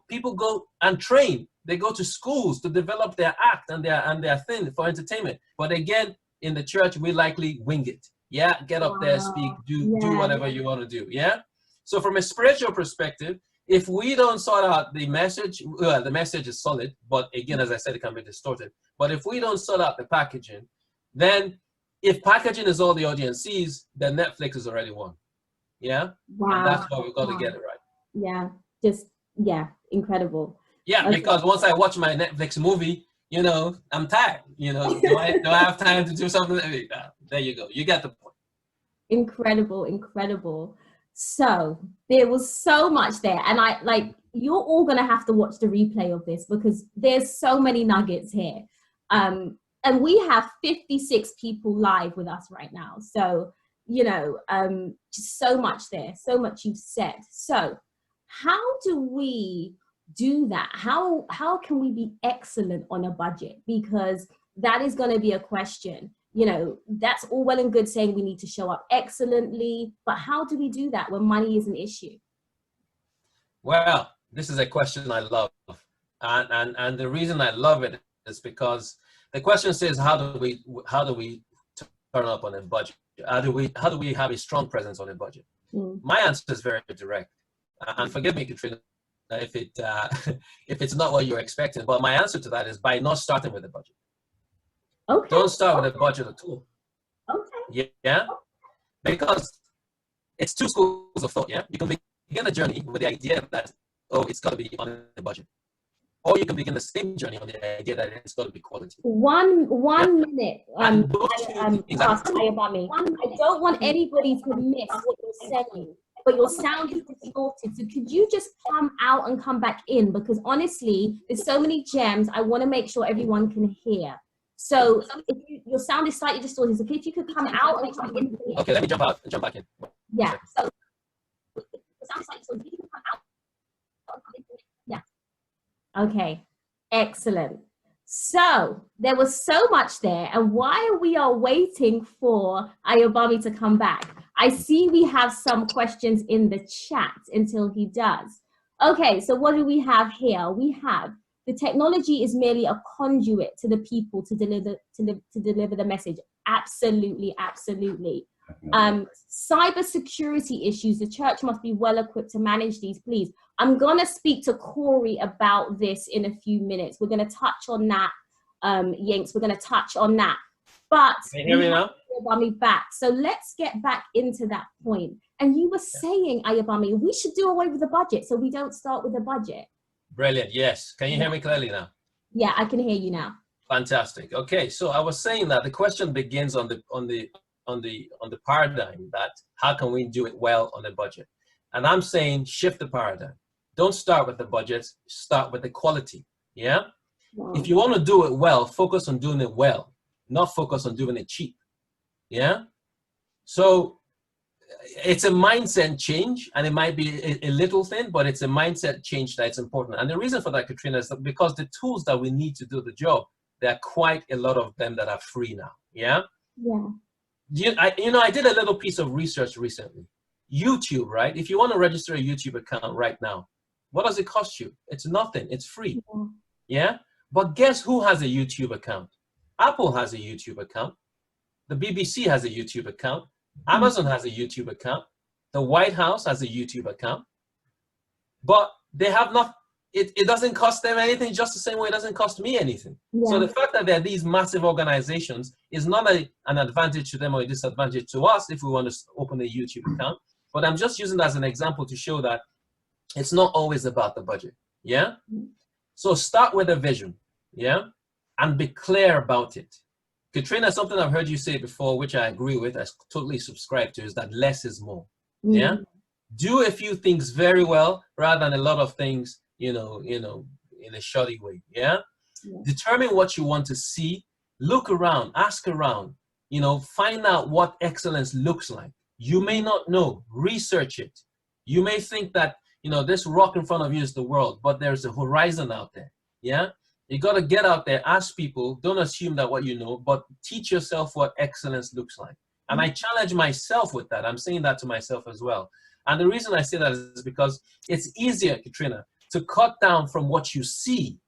[SPEAKER 5] people go and train. They go to schools to develop their act and their thing for entertainment. But again, in the church, we likely wing it. Yeah, get up there, speak, do whatever you want to do. Yeah. So from a spiritual perspective, if we don't sort out the message, the message is solid, but again, as I said, it can be distorted. But if we don't sort out the packaging, then if packaging is all the audience sees, then Netflix is already won. Yeah. Wow. And that's why we've got to get it right.
[SPEAKER 1] Yeah. Incredible.
[SPEAKER 5] Yeah, okay. Because once I watch my Netflix movie, I'm tired. Do I have time to do something? There you go. You get the point.
[SPEAKER 1] Incredible. So there was so much there, and you're all gonna have to watch the replay of this because there's so many nuggets here. And we have 56 people live with us right now. So just so much there, so much you've said. So how do we do that? How can we be excellent on a budget? Because that is going to be a question. You know, that's all well and good saying we need to show up excellently, but how do we do that when money is an issue?
[SPEAKER 5] Well, this is a question I love. And the reason I love it is because the question says, how do we turn up on a budget? How do we have a strong presence on a budget? My answer is very direct. And forgive me, Katrina, if it's not what you're expecting, but my answer to that is by not starting with a budget.
[SPEAKER 1] Okay.
[SPEAKER 5] Don't start with a budget at all.
[SPEAKER 1] Okay.
[SPEAKER 5] Yeah? Because it's two schools of thought, yeah? You can begin a journey with the idea that, oh, it's got to be on a budget. Or you can begin the same journey on the idea that it's got to be quality.
[SPEAKER 1] One minute, Pastor Ayobami. I don't want anybody to miss what you're saying, but your sound is distorted. So could you just come out and come back in? Because honestly, there's so many gems. I want to make sure everyone can hear. So if your sound is slightly distorted, so if you could come out and come in.
[SPEAKER 5] Okay, let me jump out and jump back in.
[SPEAKER 1] Yeah. So the sound is slightly distorted. If you can come out. Yeah. Okay. Excellent. So there was so much there, and while we are waiting for Ayobami to come back, I see we have some questions in the chat until he does. Okay, so what do we have here? We have the technology is merely a conduit to the people to deliver the message. Absolutely, absolutely. Cybersecurity issues, the church must be well equipped to manage these, please. I'm gonna speak to Corey about this in a few minutes. We're gonna touch on that, Yanks, we're gonna touch on that. But
[SPEAKER 5] can you hear me now?
[SPEAKER 1] Ayobami back. So let's get back into that point. And you were saying, Ayobami, we should do away with the budget so we don't start with a budget.
[SPEAKER 5] Brilliant, yes. Can you hear me clearly now?
[SPEAKER 1] Yeah, I can hear you now.
[SPEAKER 5] Fantastic. Okay, so I was saying that the question begins on the paradigm that how can we do it well on a budget? And I'm saying shift the paradigm. Don't start with the budget, start with the quality. Yeah? Wow. If you want to do it well, focus on doing it well, not focus on doing it cheap. Yeah? So it's a mindset change, and it might be a little thing, but it's a mindset change that's important. And the reason for that, Katrina, is that because the tools that we need to do the job, there are quite a lot of them that are free now. Yeah? Yeah. I did a little piece of research recently. YouTube, right? If you want to register a YouTube account right now, what does it cost you? It's nothing. It's free. Yeah? But guess who has a YouTube account? Apple has a YouTube account. The BBC has a YouTube account. Amazon has a YouTube account. The White House has a YouTube account. But they have not, it doesn't cost them anything, just the same way it doesn't cost me anything. Yeah. So the fact that there are these massive organizations is not an advantage to them or a disadvantage to us if we want to open a YouTube account. But I'm just using that as an example to show that it's not always about the budget. Yeah? So start with a vision. Yeah? And be clear about it. Katrina, something I've heard you say before, which I agree with, I totally subscribe to, is that less is more. Yeah? Do a few things very well rather than a lot of things, in a shoddy way. Yeah? Determine what you want to see. Look around, ask around, find out what excellence looks like. You may not know, research it. You may think that, this rock in front of you is the world, but there's a horizon out there. Yeah? You got to get out there, ask people, don't assume that what you know, but teach yourself what excellence looks like. And I challenge myself with that. I'm saying that to myself as well. And the reason I say that is because it's easier, Katrina, to cut down from what you see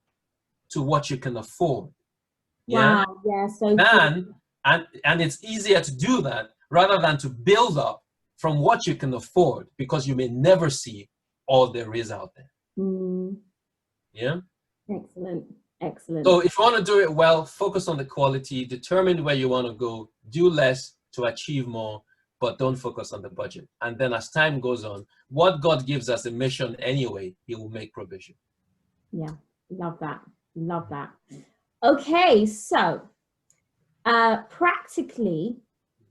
[SPEAKER 5] to what you can afford. Yeah.
[SPEAKER 1] Wow, yeah, so
[SPEAKER 5] and it's easier to do that rather than to build up from what you can afford, because you may never see all there is out there. Yeah.
[SPEAKER 1] Excellent. Excellent.
[SPEAKER 5] So if you want to do it well, focus on the quality, determine where you want to go, do less to achieve more, but don't focus on the budget. And then as time goes on, what God gives us a mission anyway, He will make provision.
[SPEAKER 1] Yeah, love that. Love that. Okay, so practically,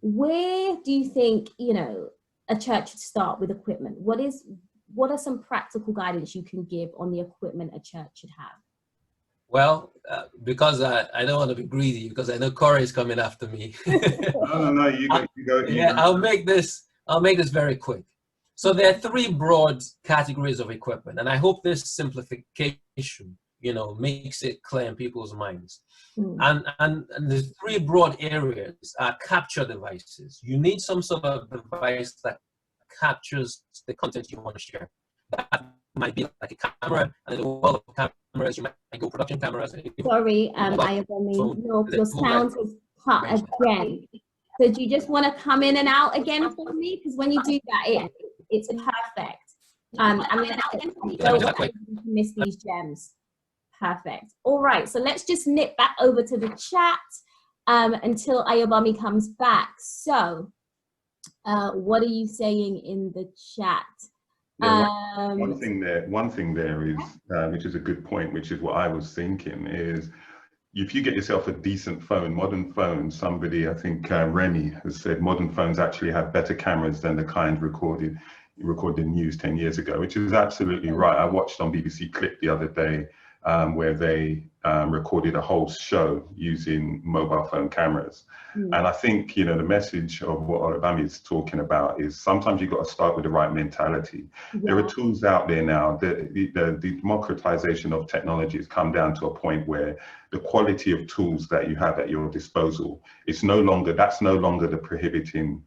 [SPEAKER 1] where do you think, a church should start with equipment? What are some practical guidance you can give on the equipment a church should have?
[SPEAKER 5] Well, because I don't want to be greedy, because I know Corey is coming after me.
[SPEAKER 4] No, you go.
[SPEAKER 5] I'll make this very quick. So there are three broad categories of equipment, and I hope this simplification, makes it clear in people's minds. And the three broad areas are capture devices. You need some sort of device that captures the content you want to share. That might be like a camera, and in the world of cameras, you might go production cameras.
[SPEAKER 1] Sorry, your sound is cut again. So do you just want to come in and out again for me? Because when you do that, it's perfect. And then you don't miss these gems. Perfect. All right, so let's just nip back over to the chat until Ayobami comes back. So what are you saying in the chat?
[SPEAKER 4] One thing there is, which is a good point, which is what I was thinking, is if you get yourself a decent phone, modern phones, somebody, I think Remy has said, modern phones actually have better cameras than the kind recorded news 10 years ago, which is absolutely right. I watched on BBC Clip the other day where they recorded a whole show using mobile phone cameras. And I think, the message of what Ayobami is talking about is sometimes you've got to start with the right mentality. There are tools out there now. The democratization of technology has come down to a point where the quality of tools that you have at your disposal, that's no longer the prohibiting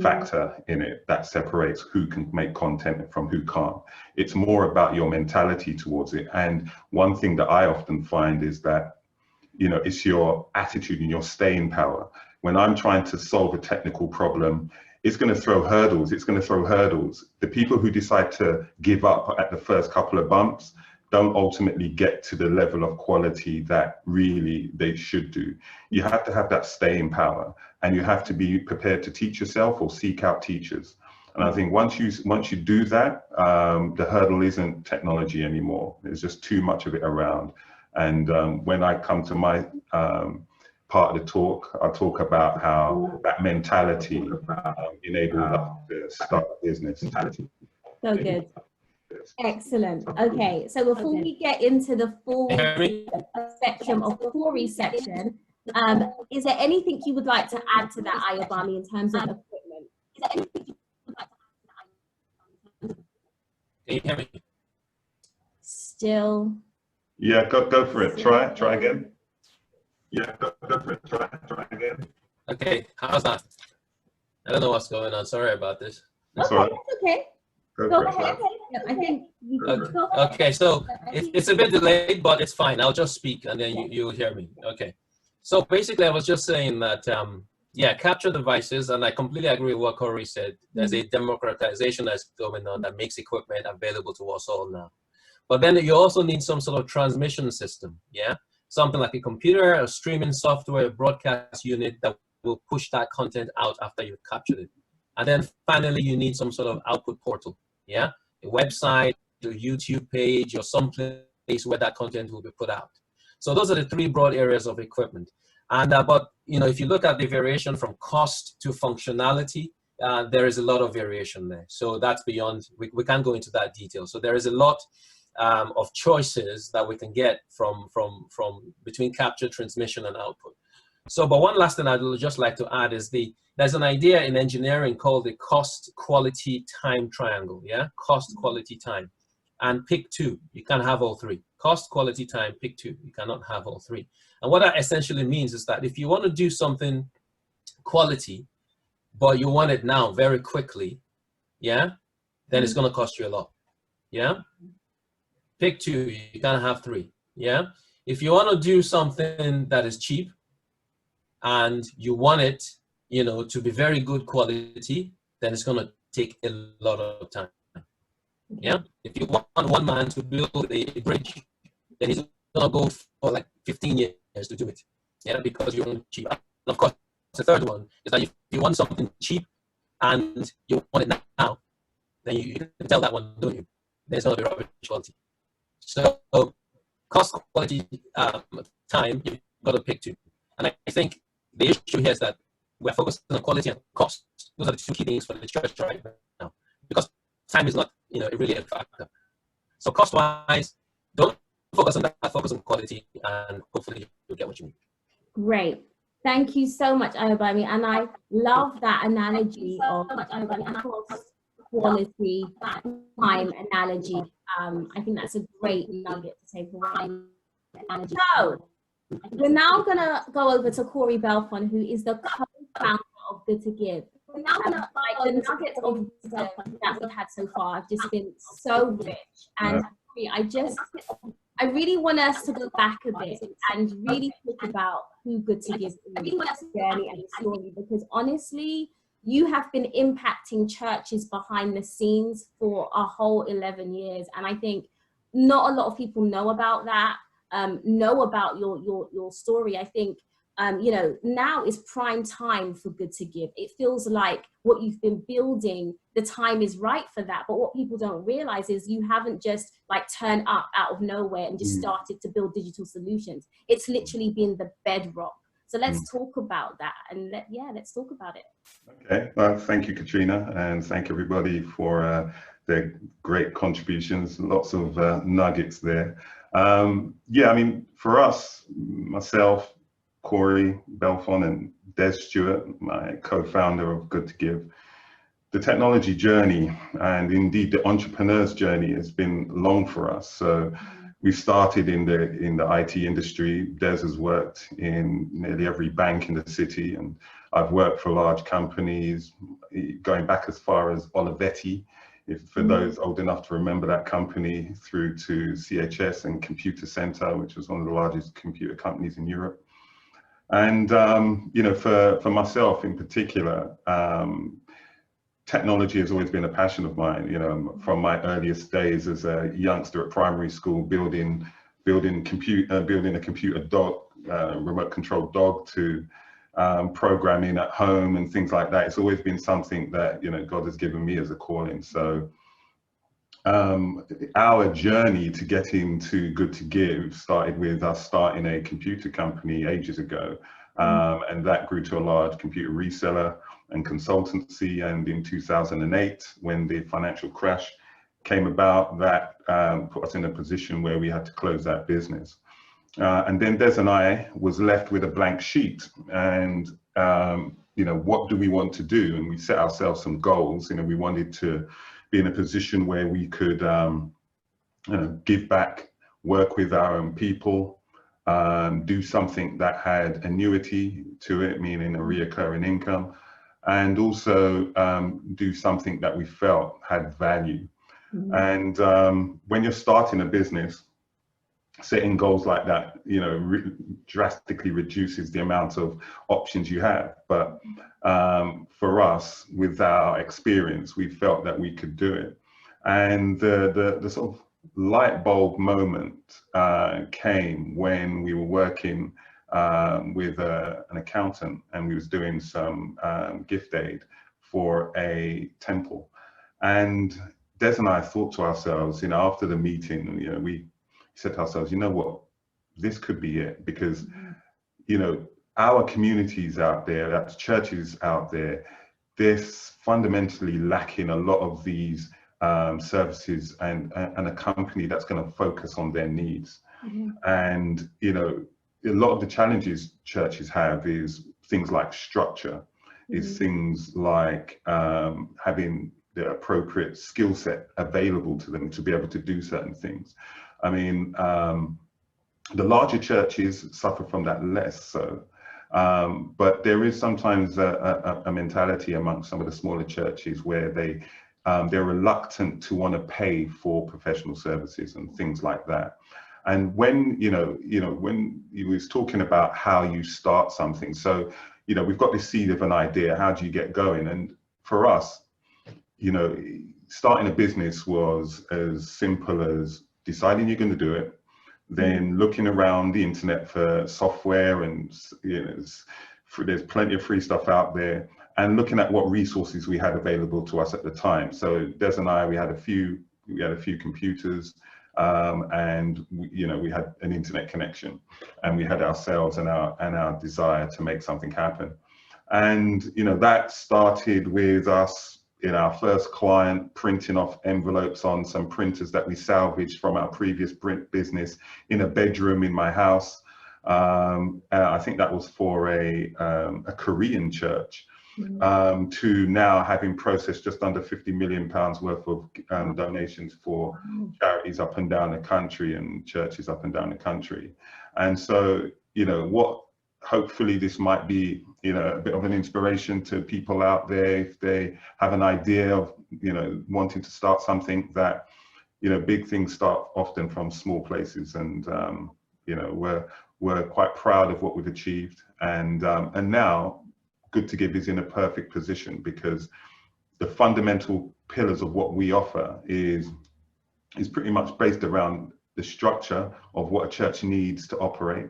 [SPEAKER 4] factor in it that separates who can make content from who can't. It's more about your mentality towards it. And one thing that I often find is that, it's your attitude and your staying power. When I'm trying to solve a technical problem, it's going to throw hurdles. The people who decide to give up at the first couple of bumps don't ultimately get to the level of quality that really they should do. You have to have that staying power, and you have to be prepared to teach yourself or seek out teachers. And I think once you do that, the hurdle isn't technology anymore. There's just too much of it around. And when I come to my part of the talk, I talk about how that mentality enabled us to start a business.
[SPEAKER 1] So good. Excellent. Okay, so before we get into the full spectrum of Corey's section, is there anything you would like to add to that, Ayobami, in terms of equipment? Is there anything you would like to add to that?
[SPEAKER 5] Can you hear me?
[SPEAKER 1] Still.
[SPEAKER 4] Yeah, go for it. Try again. Yeah, go for it. Try again.
[SPEAKER 5] Okay, how's that? I don't know what's going on. Sorry about this.
[SPEAKER 4] That's all right.
[SPEAKER 1] That's okay.
[SPEAKER 4] Go ahead.
[SPEAKER 1] I think you can go.
[SPEAKER 5] Okay, so it's a bit delayed, but it's fine. I'll just speak and then you'll hear me. Okay. So basically, I was just saying that, capture devices, and I completely agree with what Corey said. There's a democratization that's going on that makes equipment available to us all now. But then you also need some sort of transmission system, something like a computer, a streaming software, a broadcast unit that will push that content out after you've captured it. And then finally, you need some sort of output portal, a website, a YouTube page, or some place where that content will be put out. So those are the three broad areas of equipment. And but if you look at the variation from cost to functionality, there is a lot of variation there. So that's beyond, we can't go into that detail. So there is a lot of choices that we can get from between capture, transmission, and output. So, but one last thing I'd just like to add is there's an idea in engineering called the cost, quality, time triangle, cost, quality, time. And pick two. You can't have all three. Cost, quality, time, pick two. You cannot have all three. And what that essentially means is that if you want to do something quality, but you want it now very quickly, then it's going to cost you a lot. Pick two. You can't have three. If you want to do something that is cheap and you want it, to be very good quality, then it's going to take a lot of time. If you want one man to build a bridge, then he's gonna go for like 15 years to do it. Because you want it cheap. And of course, the third one is that if you want something cheap and you want it now, then you can tell that one, don't you? Then it's gonna be rubbish quality. So cost, quality, time, you've got to pick two. And I think the issue here is that we're focused on quality and cost. Those are the two key things for the church right now. Because time is not, really a factor. So cost-wise, don't focus on that, focus on quality, and hopefully you'll get what you need.
[SPEAKER 1] Great. Thank you so much, Ayobami. And I love that analogy of quality time analogy. I think that's a great nugget to take away. So we're now gonna go over to Corey Belfon, who is the co-founder of Good to Give. Like the nuggets of wisdom that we've had so far have just been so rich. And Corey, I really want us to go back a bit and really talk about who Good to Give is, journey and story, because honestly, you have been impacting churches behind the scenes for a whole 11 years. And I think not a lot of people know about that, know about your story. I think, you know, now is prime time for Good to Give. It feels like what you've been building, the time is right for that. But what people don't realize is you haven't just like turned up out of nowhere and just started to build digital solutions. It's literally been the bedrock. So let's talk about that, and let's talk about it.
[SPEAKER 4] Okay, well, thank you, Katrina, and thank everybody for their great contributions. Lots of nuggets there. Yeah, I mean, for us, myself, Corey Belfon, and Des Stewart, my co-founder of Good to Give, the technology journey and indeed the entrepreneur's journey has been long for us. So we started in the IT industry. Des has worked in nearly every bank in the city, and I've worked for large companies, going back as far as Olivetti, for those old enough to remember that company, through to CHS and Computer Center, which was one of the largest computer companies in Europe. And you know, for myself in particular, technology has always been a passion of mine. You know, from my earliest days as a youngster at primary school, building a computer dog, remote controlled dog, to programming at home and things like that. It's always been something that, you know, God has given me as a calling. So our journey to get into Good to Give started with us starting a computer company ages ago, and that grew to a large computer reseller and consultancy. And in 2008, when the financial crash came about, that put us in a position where we had to close that business. And then Des and I was left with a blank sheet, and you know, what do we want to do? And we set ourselves some goals. You know, we wanted to be in a position where we could you know, give back, work with our own people, do something that had annuity to it, meaning a reoccurring income, and also do something that we felt had value. And when you're starting a business, setting goals like that, you know, drastically reduces the amount of options you have. But for us, with our experience, we felt that we could do it. And the sort of light bulb moment came when we were working with an accountant, and we was doing some gift aid for a temple. And Des and I thought to ourselves, you know, after the meeting, you know, we said to ourselves, you know what, this could be it, because, you know, our communities out there, our churches out there, they're fundamentally lacking a lot of these services and a company that's going to focus on their needs. And, you know, a lot of the challenges churches have is things like structure, is things like having the appropriate skill set available to them to be able to do certain things. I mean, the larger churches suffer from that less so, but there is sometimes a mentality amongst some of the smaller churches where they're reluctant to want to pay for professional services and things like that. And when when you was talking about how you start something, so you know, we've got this seed of an idea. How do you get going? And for us, you know, starting a business was as simple as deciding you're going to do it, then looking around the internet for software, and you know, there's plenty of free stuff out there, and looking at what resources we had available to us at the time. So Des and I, we had a few computers, and you know, we had an internet connection, and we had ourselves and our desire to make something happen. And you know, that started with us, in our first client, printing off envelopes on some printers that we salvaged from our previous print business in a bedroom in my house. I think that was for a Korean church. to now having processed just under £50 million worth of donations for charities up and down the country and churches up and down the country. And so, you know, what hopefully this might be, you know, a bit of an inspiration to people out there if they have an idea of, you know, wanting to start something, that, you know, big things start often from small places. And, you know, we're quite proud of what we've achieved. And now Good to Give is in a perfect position, because the fundamental pillars of what we offer is pretty much based around the structure of what a church needs to operate,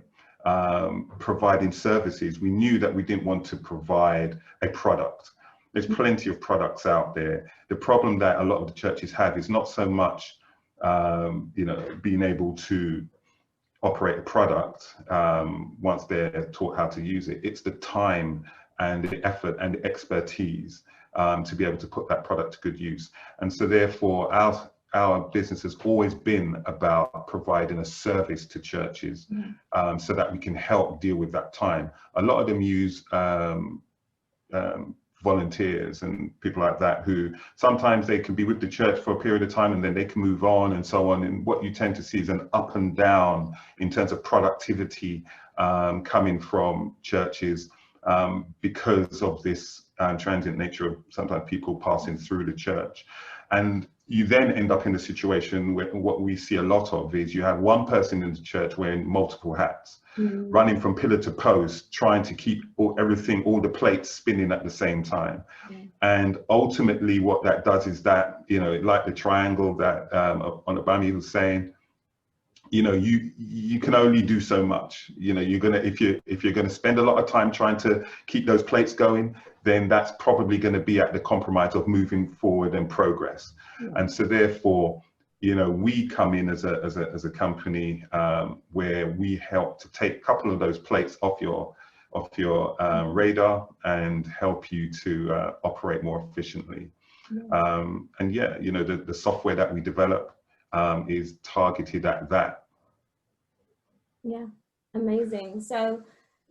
[SPEAKER 4] providing services. We knew that we didn't want to provide a product. There's plenty of products out there. The problem that a lot of the churches have is not so much, you know, being able to operate a product once they're taught how to use it. It's the time and the effort and the expertise to be able to put that product to good use. And so therefore our business has always been about providing a service to churches, so that we can help deal with that time. A lot of them use volunteers and people like that, who sometimes they can be with the church for a period of time and then they can move on and so on. And what you tend to see is an up and down in terms of productivity coming from churches, because of this transient nature of sometimes people passing through the church. And you then end up in a situation where what we see a lot of is you have one person in the church wearing multiple hats, running from pillar to post, trying to keep all the plates spinning at the same time. And ultimately what that does is that, you know, like the triangle that Onabami was saying, you know, you can only do so much. You know, if you're gonna spend a lot of time trying to keep those plates going, then that's probably going to be at the compromise of moving forward and progress. And so therefore, you know, we come in as a company where we help to take a couple of those plates off your radar and help you to operate more efficiently. And yeah, you know, the software that we develop is targeted at that.
[SPEAKER 1] Yeah, amazing. So,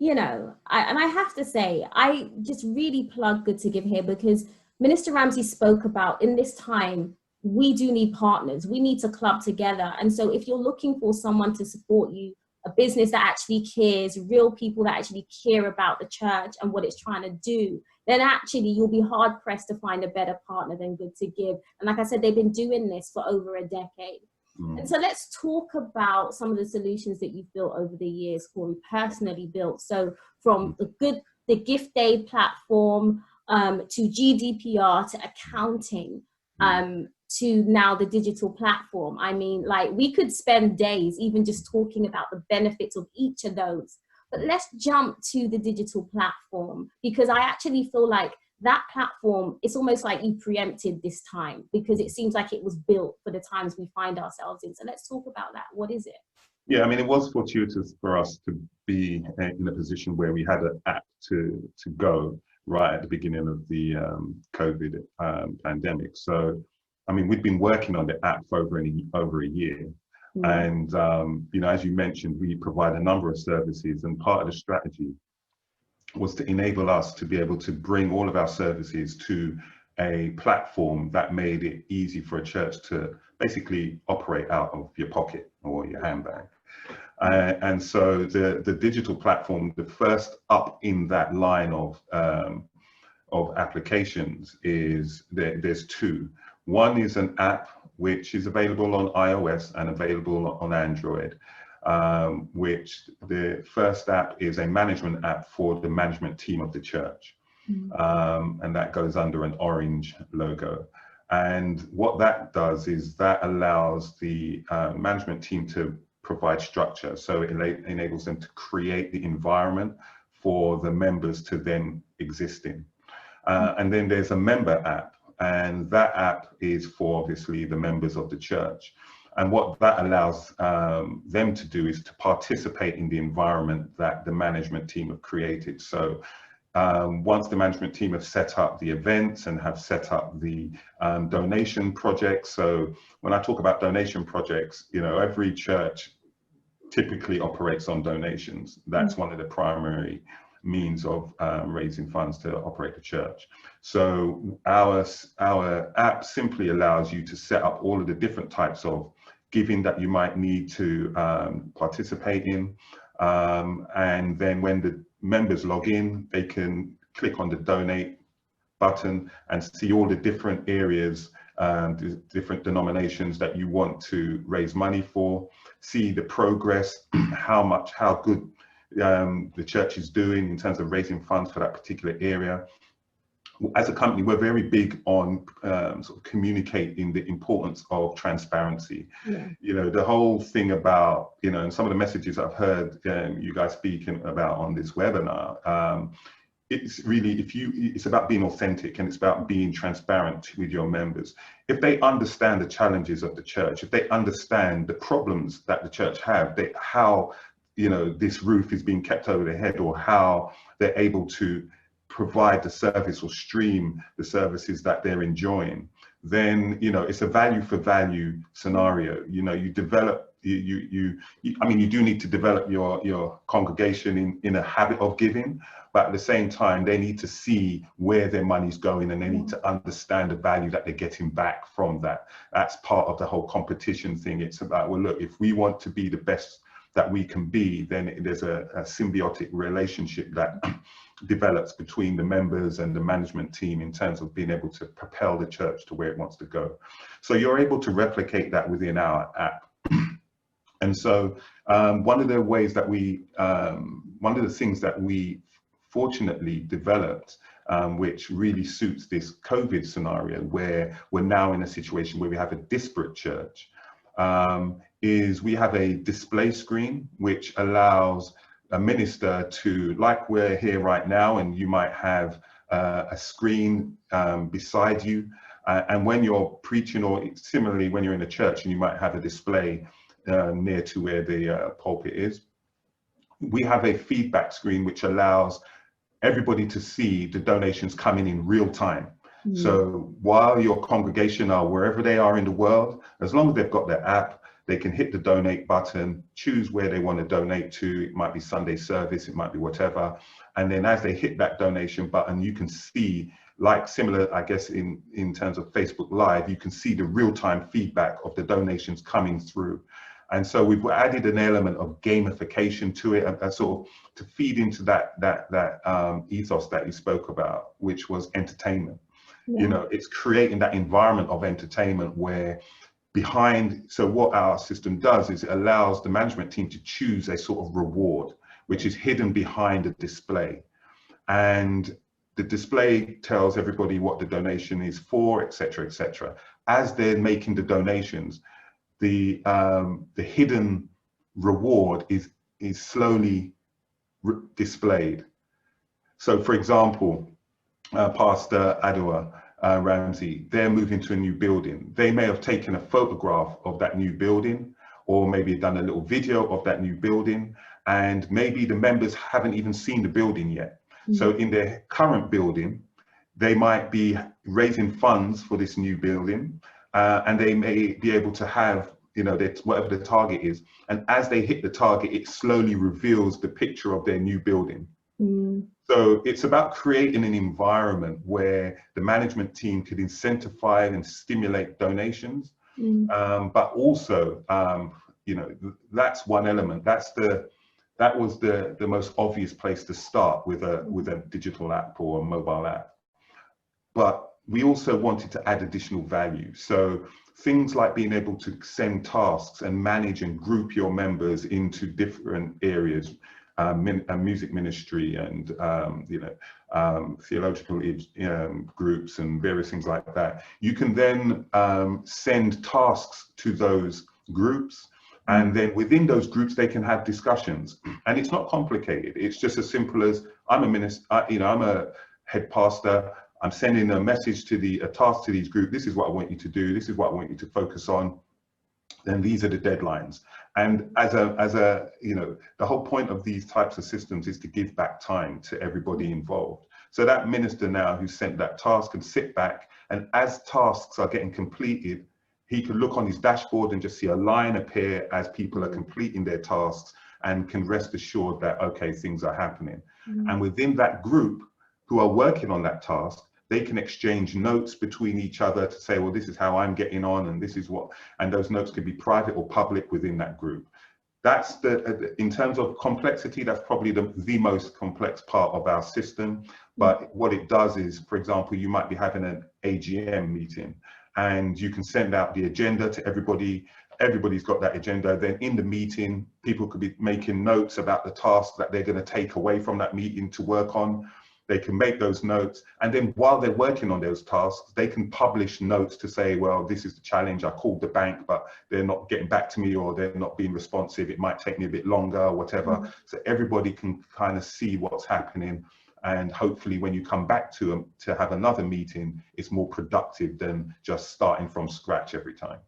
[SPEAKER 1] you know, I have to say, I just really plug Good to Give here, because Minister Ramsay spoke about, in this time, we do need partners. We need to club together. And so if you're looking for someone to support you, a business that actually cares, real people that actually care about the church and what it's trying to do, then actually you'll be hard pressed to find a better partner than Good to Give. And like I said, they've been doing this for over a decade. And so let's talk about some of the solutions that you've built over the years, Corey, personally built. So from the gift aid platform to GDPR to accounting, to now the digital platform. I mean, like, we could spend days even just talking about the benefits of each of those. But let's jump to the digital platform, because I actually feel like that platform, it's almost like you preempted this time, because it seems like it was built for the times we find ourselves in. So let's talk about that. What is it?
[SPEAKER 4] Yeah, I mean, it was fortuitous for us to be in a position where we had an app to go right at the beginning of the COVID pandemic. So, I mean, we'd been working on the app for over a year. And, you know, as you mentioned, we provide a number of services, and part of the strategy was to enable us to be able to bring all of our services to a platform that made it easy for a church to basically operate out of your pocket or your handbag. And so the digital platform, the first up in that line of applications is there's two. One is an app which is available on iOS and available on Android, which the first app is a management app for the management team of the church. And that goes under an orange logo. And what that does is that allows the management team to provide structure. So it enables them to create the environment for the members to then exist in. And then there's a member app, and that app is for obviously the members of the church. And what that allows them to do is to participate in the environment that the management team have created. So once the management team have set up the events and have set up the donation projects. So when I talk about donation projects, you know, every church typically operates on donations. That's one of the primary means of raising funds to operate the church. So our app simply allows you to set up all of the different types of giving that you might need to participate in. And then when the members log in, they can click on the donate button and see all the different areas, the different denominations that you want to raise money for, see the progress, how good the church is doing in terms of raising funds for that particular area. As a company, we're very big on sort of communicating the importance of transparency.
[SPEAKER 1] Yeah.
[SPEAKER 4] You know, the whole thing about, you know, and some of the messages I've heard you guys speaking about on this webinar, it's really, it's about being authentic, and it's about being transparent with your members. If they understand the challenges of the church, if they understand the problems that the church have, how, you know, this roof is being kept over their head, or how they're able to provide the service or stream the services that they're enjoying, then, you know, it's a value for value scenario. You know, you develop, I mean, you do need to develop your congregation in a habit of giving, but at the same time, they need to see where their money's going, and they need to understand the value that they're getting back from that. That's part of the whole competition thing. It's about, well, look, if we want to be the best that we can be, then there's a symbiotic relationship that develops between the members and the management team in terms of being able to propel the church to where it wants to go. So you're able to replicate that within our app. And so one of the ways that one of the things that we fortunately developed, which really suits this COVID scenario, where we're now in a situation where we have a disparate church, is we have a display screen which allows a minister to, like we're here right now, and you might have a screen beside you, and when you're preaching, or similarly when you're in a church and you might have a display near to where the pulpit is, we have a feedback screen which allows everybody to see the donations coming in real time. So while your congregation are wherever they are in the world, as long as they've got their app, they can hit the donate button, choose where they want to donate to. It might be Sunday service, it might be whatever. And then as they hit that donation button, you can see, like similar, I guess, in terms of Facebook Live, you can see the real-time feedback of the donations coming through. And so we've added an element of gamification to it, and sort of to feed into that ethos that you spoke about, which was entertainment. You know, it's creating that environment of entertainment where so what our system does is it allows the management team to choose a sort of reward, which is hidden behind a display. And the display tells everybody what the donation is for, etc., etc. As they're making the donations, the hidden reward is slowly displayed. So, for example, Pastor Adwoa Ramsay, they're moving to a new building. They may have taken a photograph of that new building, or maybe done a little video of that new building, and maybe the members haven't even seen the building yet. So in their current building, they might be raising funds for this new building, and they may be able to have, you know, whatever the target is. And as they hit the target, it slowly reveals the picture of their new building. So it's about creating an environment where the management team could incentivize and stimulate donations, but also, you know, that's one element. That was the most obvious place to start with a digital app or a mobile app. But we also wanted to add additional value. So things like being able to send tasks and manage and group your members into different areas, music ministry and you know, theological groups and various things like that. You can then send tasks to those groups, and then within those groups they can have discussions. And it's not complicated. It's just as simple as, I'm a minister, you know, I'm a head pastor. I'm sending a message to a task to these groups. This is what I want you to do. This is what I want you to focus on. Then these are the deadlines. And as a, you know, the whole point of these types of systems is to give back time to everybody involved. So that minister now who sent that task can sit back, and as tasks are getting completed, he can look on his dashboard and just see a line appear as people are completing their tasks. and can rest assured that, okay, things are happening.
[SPEAKER 1] Mm.
[SPEAKER 4] And within that group who are working on that task, they can exchange notes between each other to say, well, this is how I'm getting on, and this is what, and those notes can be private or public within that group. That's the, in terms of complexity, that's probably the most complex part of our system. But what it does is, for example, you might be having an AGM meeting and you can send out the agenda to everybody. Everybody's got that agenda. Then in the meeting, people could be making notes about the tasks that they're going to take away from that meeting to work on. They can make those notes, and then while they're working on those tasks, they can publish notes to say, well, this is the challenge. I called the bank, but they're not getting back to me, or they're not being responsive. It might take me a bit longer, or whatever. So everybody can kind of see what's happening. And hopefully when you come back to have another meeting, it's more productive than just starting from scratch every time.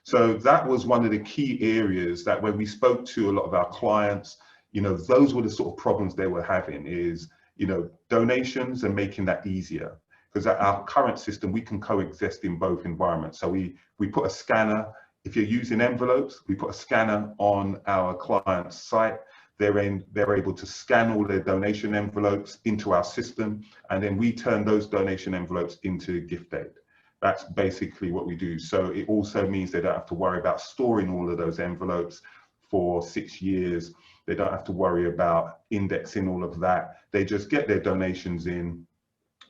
[SPEAKER 4] So that was one of the key areas that when we spoke to a lot of our clients, you know, those were the sort of problems they were having is, you know, donations and making that easier. Because at our current system, we can coexist in both environments. So we put a scanner, if you're using envelopes, we put a scanner on our client's site. They're able to scan all their donation envelopes into our system, and then we turn those donation envelopes into gift aid. That's basically what we do. So it also means they don't have to worry about storing all of those envelopes for 6 years. They don't have to worry about indexing all of that. They just get their donations in,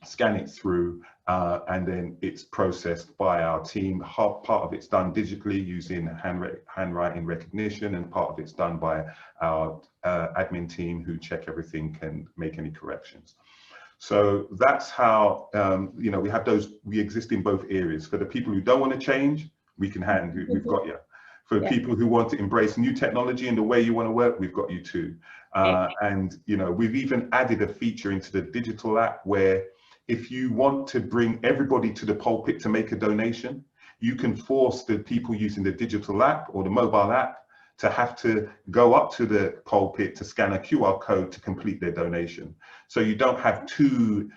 [SPEAKER 4] scan it through, and then it's processed by our team. Part of it's done digitally using handwriting recognition, and part of it's done by our admin team who check everything and make any corrections. So that's how, you know, we have those, we exist in both areas. For the people who don't want to change, we've got you. For people who want to embrace new technology and the way you want to work, we've got you too. And, you know, we've even added a feature into the digital app where if you want to bring everybody to the pulpit to make a donation, you can force the people using the digital app or the mobile app to have to go up to the pulpit to scan a QR code to complete their donation. So you don't have two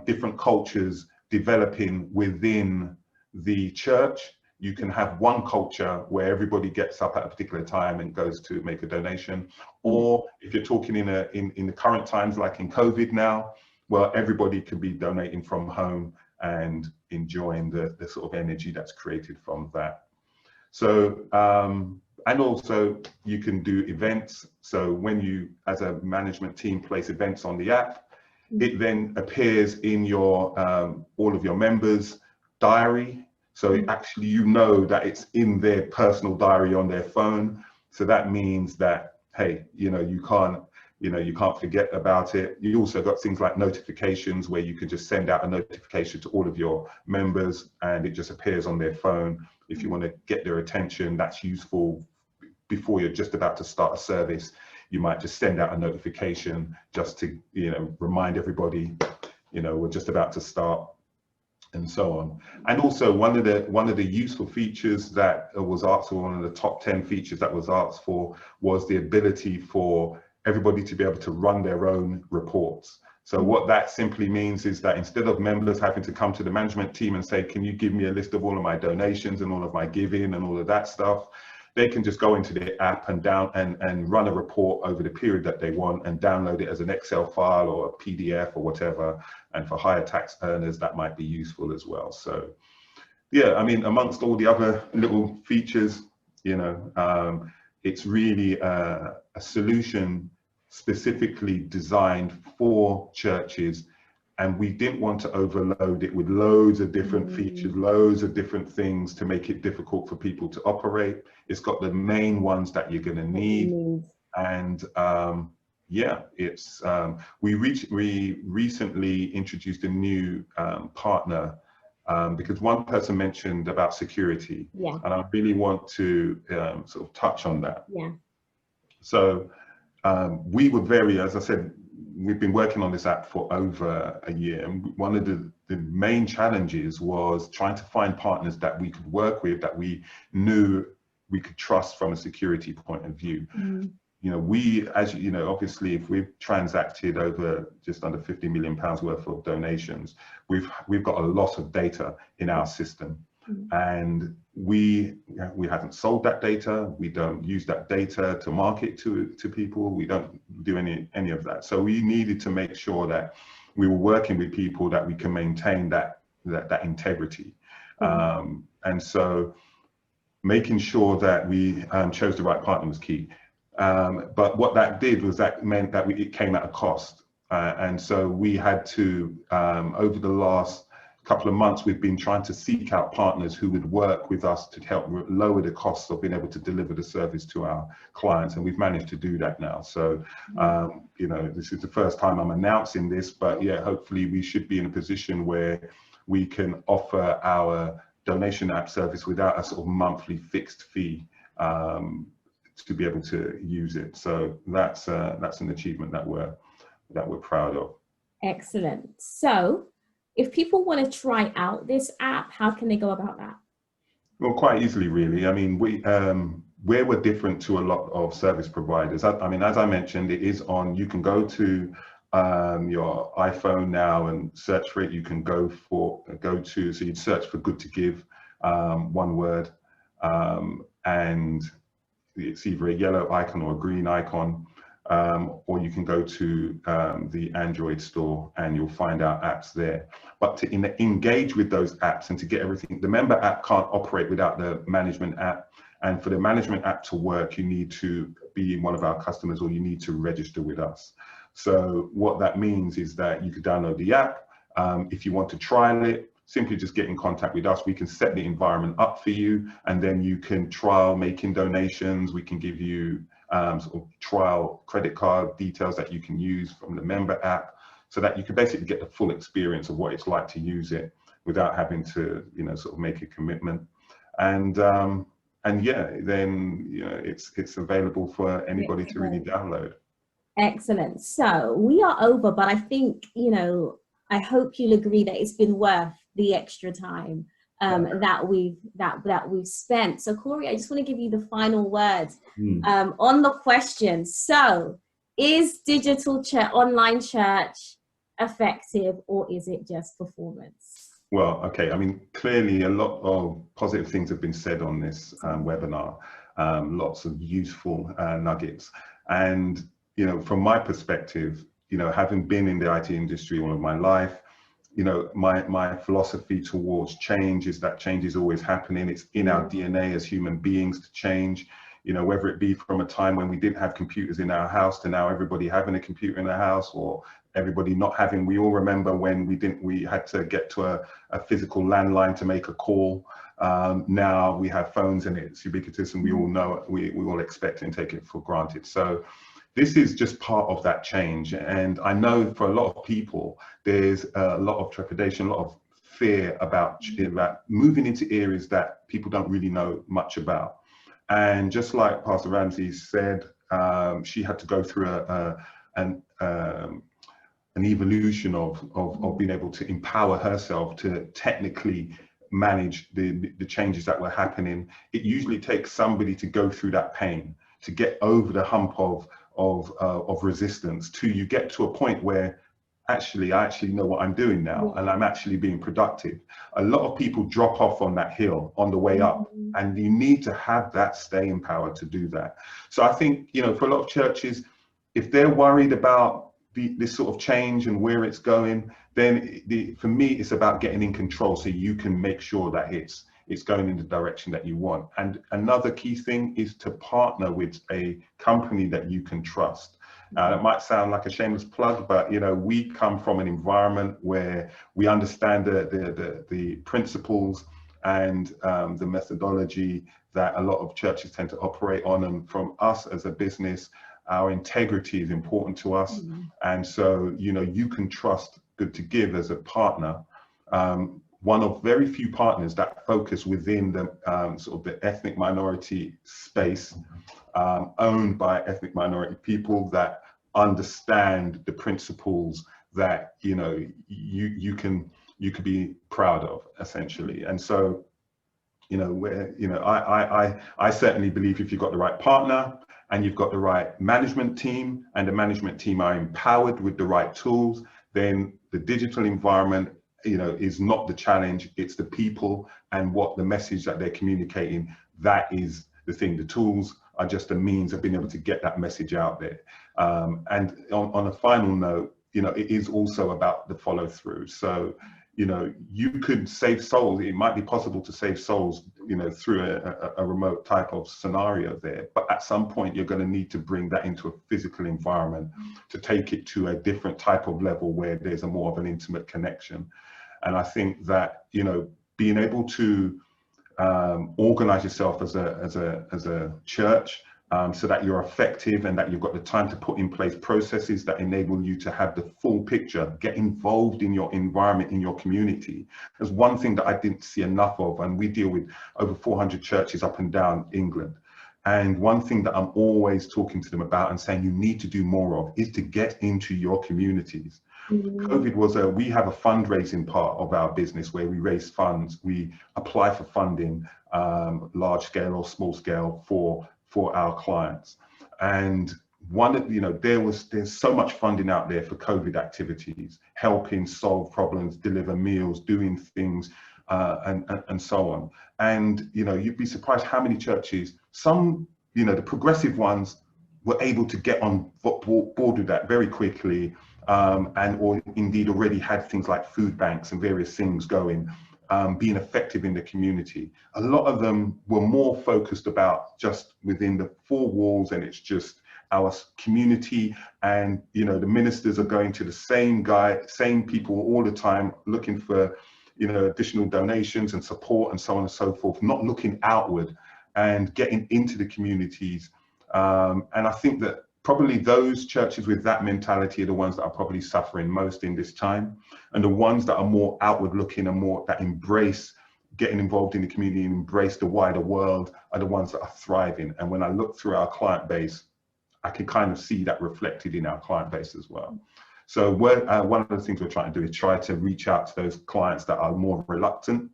[SPEAKER 4] different cultures developing within the church. You can have one culture where everybody gets up at a particular time and goes to make a donation. Or if you're talking in the current times, like in COVID now, well, everybody can be donating from home and enjoying the sort of energy that's created from that. So, and also you can do events. So when you, as a management team, place events on the app, it then appears in your, all of your members' diary. So actually, you know that it's in their personal diary on their phone. So that means that, hey, you know, you can't forget about it. You also got things like notifications where you can just send out a notification to all of your members and it just appears on their phone. If you want to get their attention, that's useful. Before you're just about to start a service, you might just send out a notification just to, you know, remind everybody, you know, we're just about to start, and so on. And also one of the useful features that was asked for, one of the top 10 features that was asked for, was the ability for everybody to be able to run their own reports. So what that simply means is that instead of members having to come to the management team and say, can you give me a list of all of my donations and all of my giving and all of that stuff, they can just go into the app and run a report over the period that they want and download it as an Excel file or a PDF or whatever. And for higher tax earners, that might be useful as well. So yeah, I mean, amongst all the other little features, you know, it's really a solution specifically designed for churches, and we didn't want to overload it with loads of different features, loads of different things to make it difficult for people to operate. It's got the main ones that you're going to need. And yeah, it's we recently introduced a new partner because one person mentioned about security, and I really want to sort of touch on that. So we were as I said, we've been working on this app for over a year, and one of the main challenges was trying to find partners that we could work with, that we knew we could trust from a security point of view. You know, as you know, obviously, if we've transacted over just under £50 million worth of donations, we've got a lot of data in our system. And we haven't sold that data. We don't use that data to market to people. We don't do any of that. So we needed to make sure that we were working with people that we can maintain that integrity. And so making sure that we chose the right partner was key. But what that did was that meant that it came at a cost. And so we had to, over the last couple of months, we've been trying to seek out partners who would work with us to help lower the costs of being able to deliver the service to our clients. And we've managed to do that now. So, you know, this is the first time I'm announcing this, but yeah, hopefully we should be in a position where we can offer our donation app service without a sort of monthly fixed fee to be able to use it. So that's an achievement that we're proud of.
[SPEAKER 1] Excellent. So if people want to try out this app, how can they go about that?
[SPEAKER 4] Well, quite easily, really. I mean, where we're different to a lot of service providers. I mean, as I mentioned, it is on. You can go to your iPhone now and search for it. You can go to. So you'd search for "Good to Give," one word, and it's either a yellow icon or a green icon. Or you can go to the Android store and you'll find our apps there. But to engage with those apps and to get everything, the member app can't operate without the management app. And for the management app to work, you need to be one of our customers or you need to register with us. So what that means is that you could download the app. If you want to trial it, simply just get in contact with us. We can set the environment up for you and then you can trial making donations. We can give you sort of trial credit card details that you can use from the member app so that you can basically get the full experience of what it's like to use it without having to, you know, sort of make a commitment. And yeah, then, you know, it's available for anybody to really download. Excellent.
[SPEAKER 1] So we are over, but I think, you know, I hope you'll agree that it's been worth the extra time that we've spent. So Corey, I just want to give you the final words on the question. So is digital online church effective or is it just performance?
[SPEAKER 4] Well, okay. I mean, clearly a lot of positive things have been said on this webinar, lots of useful nuggets. And, you know, from my perspective, you know, having been in the IT industry all of my life, you know, my philosophy towards change is that change is always happening. It's in our DNA as human beings to change, you know, whether it be from a time when we didn't have computers in our house to now everybody having a computer in their house or everybody not having. We all remember when we had to get to a physical landline to make a call. Now we have phones and it's ubiquitous and we all know it, we all expect it and take it for granted. So this is just part of that change. And I know for a lot of people, there's a lot of trepidation, a lot of fear about moving into areas that people don't really know much about. And just like Pastor Ramsay said, she had to go through an evolution of being able to empower herself to technically manage the changes that were happening. It usually takes somebody to go through that pain, to get over the hump of resistance, to you get to a point where I actually know what I'm doing now and I'm actually being productive. A lot of people drop off on that hill on the way up, and you need to have that staying power to do that. So I think, you know, for a lot of churches, if they're worried about this sort of change and where it's going, then for me, it's about getting in control so you can make sure that it's going in the direction that you want. And another key thing is to partner with a company that you can trust. It might sound like a shameless plug, but you know, we come from an environment where we understand the principles and the methodology that a lot of churches tend to operate on. And from us as a business, our integrity is important to us. And so, you know, you can trust Good to Give as a partner. One of very few partners that focus within the sort of the ethnic minority space, owned by ethnic minority people that understand the principles that, you know, you could be proud of, essentially. And so, you know, I certainly believe if you've got the right partner and you've got the right management team and the management team are empowered with the right tools, then the digital environment is not the challenge. It's the people and what the message that they're communicating. That is the thing. The tools are just a means of being able to get that message out there. And on a final note, it is also about the follow through. So, you could save souls. It might be possible to save souls, through a remote type of scenario there. But at some point, you're going to need to bring that into a physical environment to take it to a different type of level where there's a more of an intimate connection. And I think that, being able to organize yourself as a church, so that you're effective and that you've got the time to put in place processes that enable you to have the full picture, get involved in your environment, in your community. There's one thing that I didn't see enough of, and we deal with over 400 churches up and down England. And one thing that I'm always talking to them about and saying you need to do more of is to get into your communities. COVID was we have a fundraising part of our business where we raise funds, we apply for funding, large scale or small scale for our clients. And there's so much funding out there for COVID activities, helping solve problems, deliver meals, doing things, and so on. And you'd be surprised how many churches, some, the progressive ones were able to get on board with that very quickly, or indeed already had things like food banks and various things going. Being effective in the community. A lot of them were more focused about just within the four walls, and it's just our community, and the ministers are going to the same people all the time, looking for additional donations and support and so on and so forth, not looking outward and getting into the communities. And I think that probably those churches with that mentality are the ones that are probably suffering most in this time. And the ones that are more outward looking and more that embrace getting involved in the community and embrace the wider world are the ones that are thriving. And when I look through our client base, I can kind of see that reflected in our client base as well. So one of the things we're trying to do is try to reach out to those clients that are more reluctant,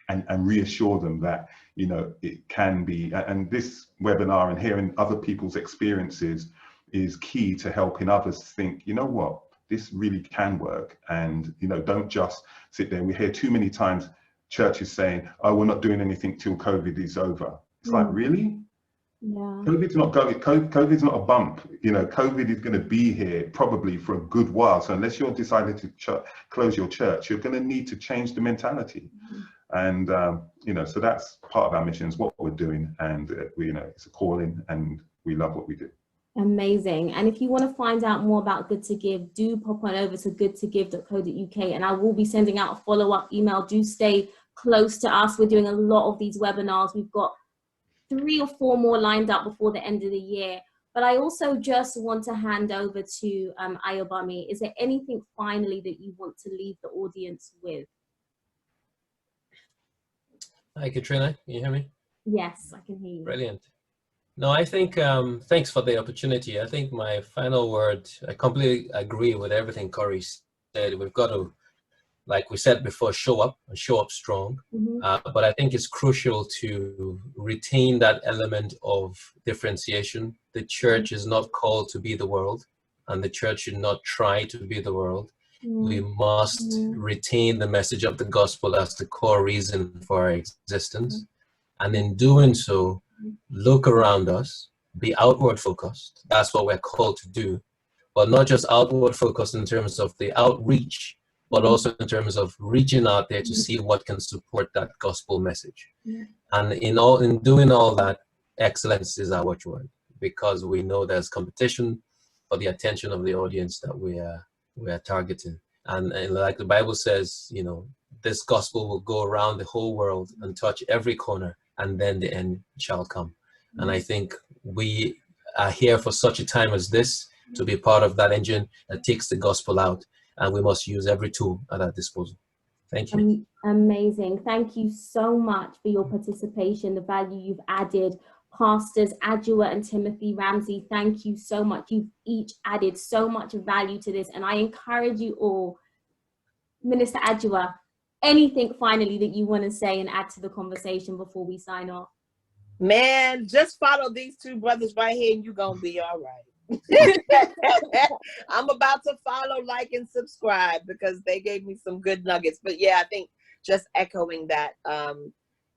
[SPEAKER 4] and reassure them that it can be. And this webinar and hearing other people's experiences is key to helping others think, what, this really can work. And don't just sit there. We hear too many times churches saying, oh, we're not doing anything till COVID is over. It's like, really? Yeah. COVID's not a bump. COVID is going to be here probably for a good while. So unless you're deciding to close your church, you're going to need to change the mentality. And so that's part of our mission, is what we're doing, and it's a calling, and we love what we do.
[SPEAKER 1] Amazing. And if you want to find out more about Good to Give, do pop on over to goodtogive.co.uk, and I will be sending out a follow-up email. Do stay close to us. We're doing a lot of these webinars. We've got 3 or 4 more lined up before the end of the year. But I also just want to hand over to Ayobami. Is there anything finally that you want to leave the audience with?
[SPEAKER 5] Hi, Katrina. Can you hear me?
[SPEAKER 1] Yes, I can hear you.
[SPEAKER 5] Brilliant. No, I think, thanks for the opportunity. I think my final word, I completely agree with everything Corey said. We've got to, like we said before, show up and show up strong. But I think it's crucial to retain that element of differentiation. The church is not called to be the world, and the church should not try to be the world. We must retain the message of the gospel as the core reason for our existence. And in doing so, look around us, be outward focused. That's what we're called to do. But not just outward focused in terms of the outreach, but also in terms of reaching out there to see what can support that gospel message. And in doing all that, excellence is our watchword, because we know there's competition for the attention of the audience that we are targeting. And like the Bible says, this gospel will go around the whole world and touch every corner, and then the end shall come. And I think we are here for such a time as this to be part of that engine that takes the gospel out, and we must use every tool at our disposal. Thank you.
[SPEAKER 1] Amazing. Thank you so much for your participation, the value you've added. Pastors Adwoa and Timothy Ramsay, thank you so much. You've each added so much value to this, and I encourage you all. Minister Adwoa, anything finally that you want to say and add to the conversation before we sign off?
[SPEAKER 3] Man, just follow these 2 brothers right here and you're going to be all right. I'm about to follow, like, and subscribe because they gave me some good nuggets. But yeah, I think just echoing that,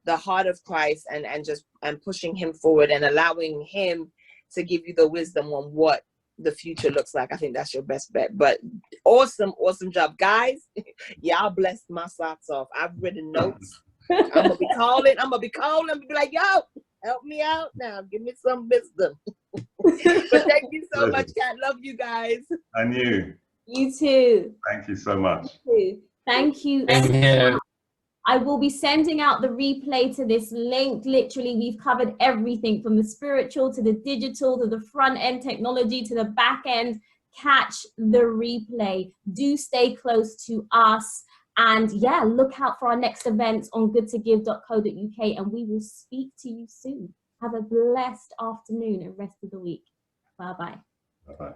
[SPEAKER 3] the heart of Christ and pushing him forward and allowing him to give you the wisdom on what the future looks like. I think that's your best bet. But awesome job, guys. Y'all blessed my socks off. I've written notes. I'm gonna be calling and be like, yo, help me out now. Give me some wisdom. But thank you so much, Kat. Love you guys.
[SPEAKER 4] And you.
[SPEAKER 1] You too.
[SPEAKER 4] Thank you so much.
[SPEAKER 1] Thank you.
[SPEAKER 5] Same here.
[SPEAKER 1] I will be sending out the replay to this link. Literally, we've covered everything from the spiritual to the digital to the front end technology to the back end. Catch the replay. Do stay close to us. And yeah, look out for our next events on goodtogive.co.uk, and we will speak to you soon. Have a blessed afternoon and rest of the week. Bye-bye.
[SPEAKER 4] Bye-bye.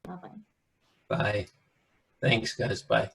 [SPEAKER 1] Bye-bye.
[SPEAKER 5] Bye. Thanks, guys. Bye.